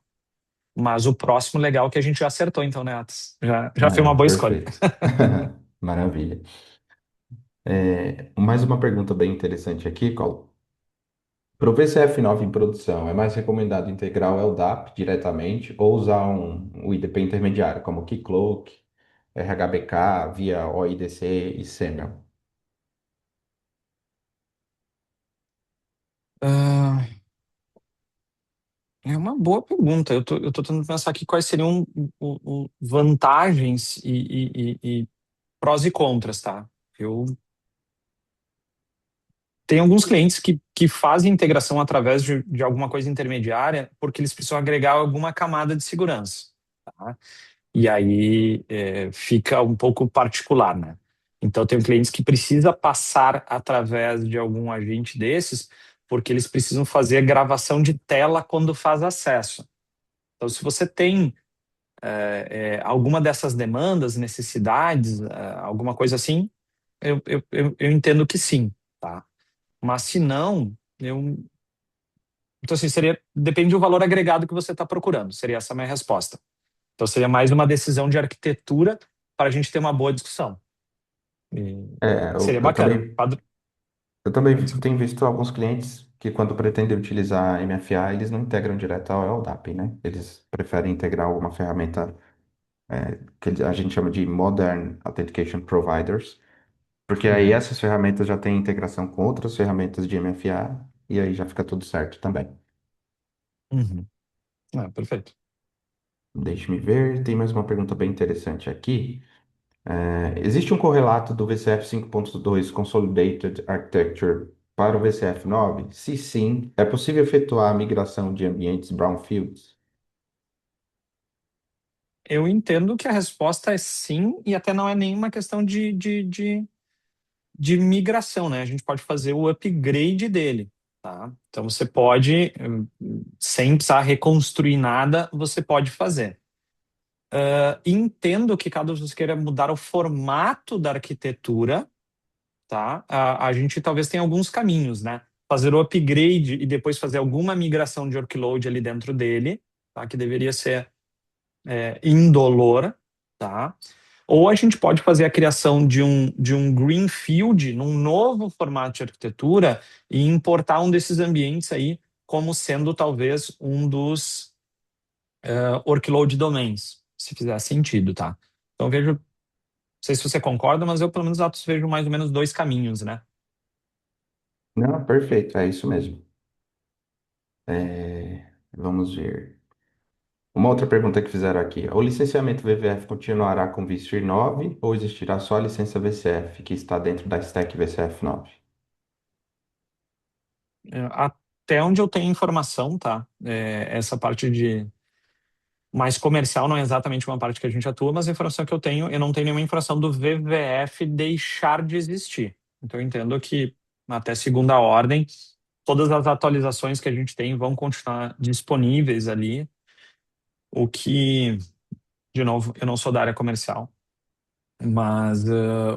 Mas o próximo legal que a gente já acertou, então, né, Atos? Já foi uma boa escolha. Perfeito. Maravilha. Mais uma pergunta bem interessante aqui, Col. Para o VCF9 em produção, é mais recomendado integrar o LDAP diretamente ou usar um IDP intermediário, como Keycloak, RHBK, via OIDC e SEML? Ah, é uma boa pergunta. Eu tô tentando pensar aqui quais seriam vantagens e prós e contras, tá? Eu tenho alguns clientes que fazem integração através de alguma coisa intermediária porque eles precisam agregar alguma camada de segurança, tá? E aí fica um pouco particular, né? Então, eu tenho clientes que precisam passar através de algum agente desses porque eles precisam fazer gravação de tela quando faz acesso. Então, se você tem alguma dessas demandas, necessidades, alguma coisa assim, eu entendo que sim, tá? Mas se não, então assim, depende do valor agregado que você está procurando, seria essa a minha resposta. Então seria mais uma decisão de arquitetura para a gente ter uma boa discussão. E É, eu, seria eu bacana. também, eu também Desculpa. tenho visto alguns clientes que, quando pretendem utilizar MFA, eles não integram direto ao LDAP, né? Eles preferem integrar alguma ferramenta que a gente chama de Modern Authentication Providers, porque aí Uhum. essas ferramentas já têm integração com outras ferramentas de MFA e aí já fica tudo certo também. Uhum. Perfeito. Deixe-me ver, tem mais uma pergunta bem interessante aqui. Existe um correlato do VCF 5.2 Consolidated Architecture para o VCF 9? Se sim, é possível efetuar a migração de ambientes brownfields? Eu entendo que a resposta é sim, e até não é nenhuma questão de migração, né? A gente pode fazer o upgrade dele, tá? Então você pode, sem precisar reconstruir nada, você pode fazer. Entendo que caso você queira mudar o formato da arquitetura, tá? A gente talvez tenha alguns caminhos, né? Fazer o upgrade e depois fazer alguma migração de workload ali dentro dele, tá? Que deveria ser indolor, tá? Ou a gente pode fazer a criação de um greenfield num novo formato de arquitetura e importar um desses ambientes aí como sendo talvez um dos workload domains, se fizer sentido, tá? Então vejo, não sei se você concorda, mas eu pelo menos vejo mais ou menos dois caminhos, né? Não, perfeito, é isso mesmo. Vamos ver. Uma outra pergunta que fizeram aqui. O licenciamento VVF continuará com VSphere 9 ou existirá só a licença VCF que está dentro da stack VCF 9? Até onde eu tenho informação, tá? Essa parte de mais comercial não é exatamente uma parte que a gente atua, mas a informação que eu não tenho nenhuma informação do VVF deixar de existir. Então eu entendo que até segunda ordem, todas as atualizações que a gente tem vão continuar disponíveis ali, o que, de novo, eu não sou da área comercial, mas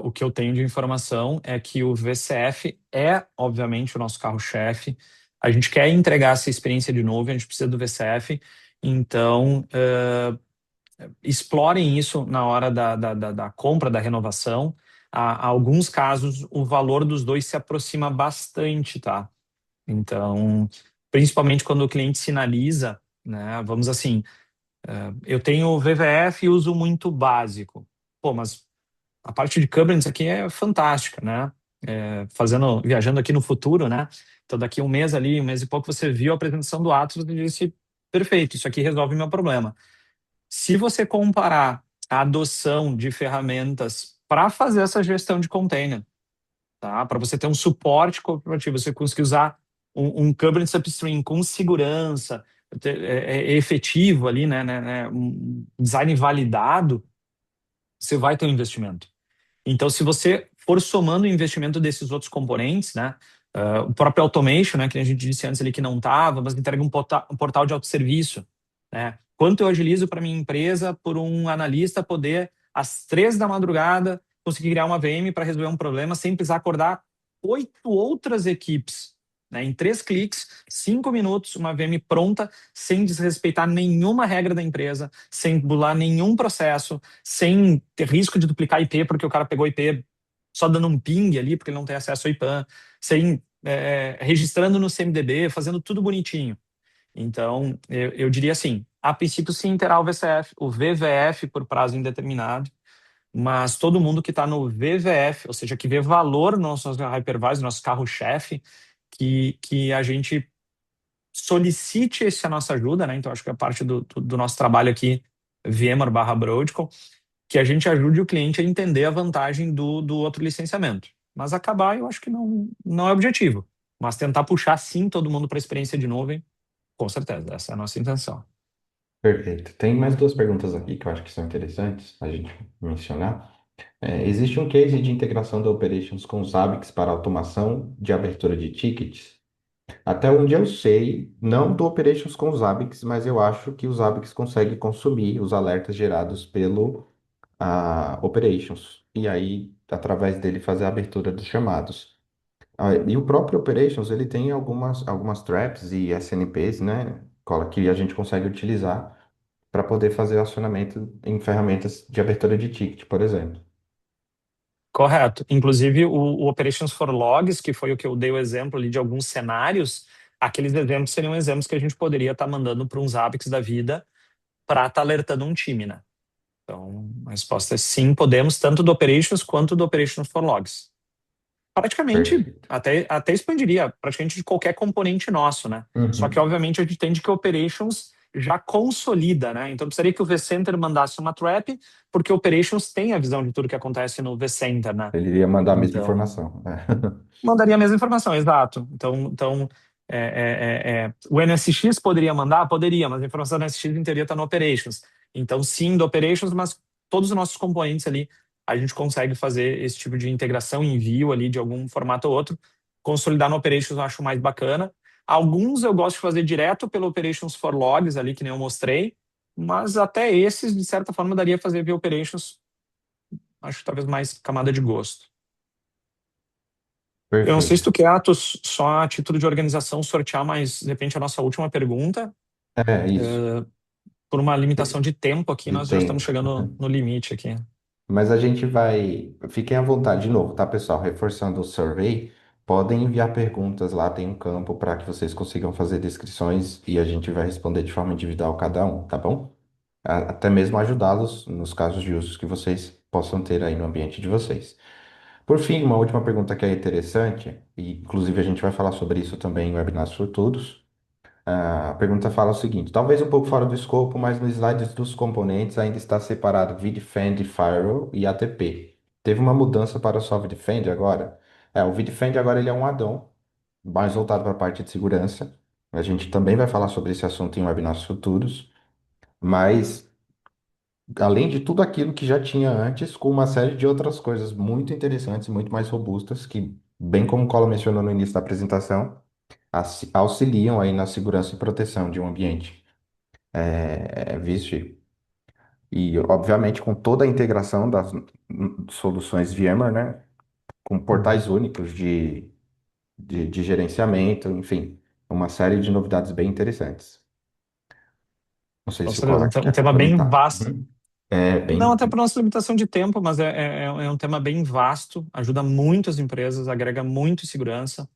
o que eu tenho de informação é que o VCF é, obviamente, o nosso carro-chefe. A gente quer entregar essa experiência de novo, a gente precisa do VCF, então explorem isso na hora da compra, da renovação. Alguns casos, o valor dos dois se aproxima bastante, tá? Então, principalmente quando o cliente sinaliza, né? Vamos assim, eu tenho VVF e uso muito básico. Pô, mas a parte de Kubernetes aqui é fantástica, né? Viajando aqui no futuro, né? Então, daqui um mês ali, um mês e pouco, você viu a apresentação do Atlas e disse, perfeito, isso aqui resolve meu problema. Se você comparar a adoção de ferramentas para fazer essa gestão de container, tá? Para você ter um suporte corporativo, você conseguir usar um Kubernetes Upstream com segurança, efetivo ali, né, um design validado, você vai ter um investimento. Então, se você for somando o investimento desses outros componentes, né, o próprio automation, né, que a gente disse antes ali que não estava, mas entrega um portal de autosserviço, né? Quanto eu agilizo para minha empresa por um analista poder, às 3 da madrugada, conseguir criar uma VM para resolver um problema sem precisar acordar 8 outras equipes, né? Em 3 cliques, 5 minutos, uma VM pronta, sem desrespeitar nenhuma regra da empresa, sem bular nenhum processo, sem ter risco de duplicar IP, porque o cara pegou IP só dando um ping ali, porque ele não tem acesso ao IPAN, sem registrando no CMDB, fazendo tudo bonitinho. Então, eu diria assim, a princípio sim terá o VVF por prazo indeterminado, mas todo mundo que está no VVF, ou seja, que vê valor no nosso hypervisor, nosso carro-chefe, que a gente solicite essa nossa ajuda, né? Então, acho que a parte do nosso trabalho aqui, VMware/Broadcom, que a gente ajude o cliente a entender a vantagem do outro licenciamento. Mas acabar, eu acho que não é objetivo. Mas tentar puxar, sim, todo mundo para a experiência de nuvem, com certeza, essa é a nossa intenção. Perfeito. Tem mais duas perguntas aqui que eu acho que são interessantes a gente mencionar. Existe um case de integração da Operations com os Zabbix para automação de abertura de tickets? Até onde eu sei, não do Operations com os Zabbix, mas eu acho que os Zabbix consegue consumir os alertas gerados pelo Operations. E aí, através dele, fazer a abertura dos chamados. E o próprio Operations, ele tem algumas traps e SNPs, né, Cola, que a gente consegue utilizar para poder fazer acionamento em ferramentas de abertura de ticket, por exemplo. Correto. Inclusive, o Operations for Logs, que foi o que eu dei o exemplo ali de alguns cenários, aqueles exemplos seriam exemplos que a gente poderia estar mandando para uns Zabbix da vida para estar alertando um time, né? Então, a resposta é sim, podemos, tanto do Operations quanto do Operations for Logs. Praticamente, Perfeito. até expandiria, praticamente de qualquer componente nosso, né? Só que, Uhum. obviamente, a gente entende que Operations já consolida, né? Então, precisaria que o vCenter mandasse uma trap, porque Operations tem a visão de tudo que acontece no vCenter, né? Ele iria mandar a mesma Então, informação, né? mandaria a mesma informação, exato. Então o NSX poderia mandar? Poderia, mas a informação do NSX em teoria está no Operations. Então, sim, do Operations, mas todos os nossos componentes ali, a gente consegue fazer esse tipo de integração e envio ali de algum formato ou outro. Consolidar no Operations eu acho mais bacana. Alguns eu gosto de fazer direto pelo Operations for Logs ali, que nem eu mostrei, mas até esses, de certa forma, daria fazer via Operations, acho talvez mais camada de gosto. Eu não sei se Perfeito. tu quer, Atos, só a título de organização, sortear mais, de repente, a nossa última pergunta. É isso. Por uma limitação de tempo aqui, De nós já estamos tempo. chegando no limite aqui. Mas a gente vai. Fiquem à vontade de novo, tá, pessoal? Reforçando o survey, podem enviar perguntas lá, tem um campo para que vocês consigam fazer descrições e a gente vai responder de forma individual cada um, tá bom? Até mesmo ajudá-los nos casos de usos que vocês possam ter aí no ambiente de vocês. Por fim, uma última pergunta que é interessante, e inclusive a gente vai falar sobre isso também em webinars futuros. A pergunta fala o seguinte: talvez um pouco fora do escopo, mas nos slides dos componentes ainda está separado vDefend, Firewall e ATP. Teve uma mudança para o só vDefend agora? O vDefend agora ele é um add-on, mais voltado para a parte de segurança. A gente também vai falar sobre esse assunto em webinars futuros, mas além de tudo aquilo que já tinha antes, com uma série de outras coisas muito interessantes, muito mais robustas, que, bem como o Collor mencionou no início da apresentação, auxiliam aí na segurança e proteção de um ambiente. Vixe. E, obviamente, com toda a integração das soluções VMware, né? Com Uhum. portais únicos de gerenciamento, enfim, uma série de novidades bem interessantes. Não sei Com se o certeza, Colac um quer tema bem complementar. vasto. Uhum. É Não, bem. até por nossa limitação de tempo, mas é um tema bem vasto, ajuda muito as empresas, agrega muito segurança.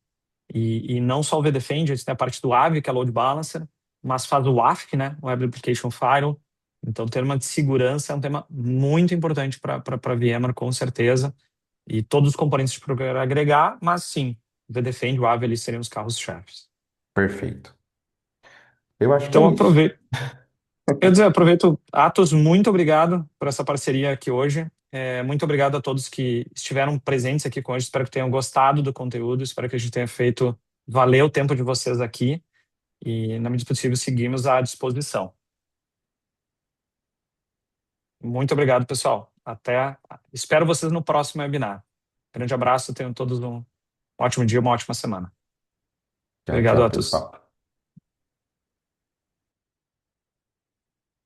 E não só o vDefend, a gente tem a parte do AV, que é Load Balancer, mas faz o WAF, né? Web Application Firewall. Então, o tema de segurança é um tema muito importante para a VMware, com certeza. E todos os componentes de programa agregar, mas sim, o vDefend, o AV, eles seriam os carros-chefes. Perfeito. Eu acho que é Então, isso. aproveito, Atos, muito obrigado por essa parceria aqui hoje. Muito obrigado a todos que estiveram presentes aqui com hoje. Espero que tenham gostado do conteúdo. Espero que a gente tenha feito valer o tempo de vocês aqui. E, na medida do possível, seguimos à disposição. Muito obrigado, pessoal. Espero vocês no próximo webinar. Grande abraço. Tenham todos um ótimo dia, uma ótima semana. Tchau, Obrigado, tchau, Atos. pessoal.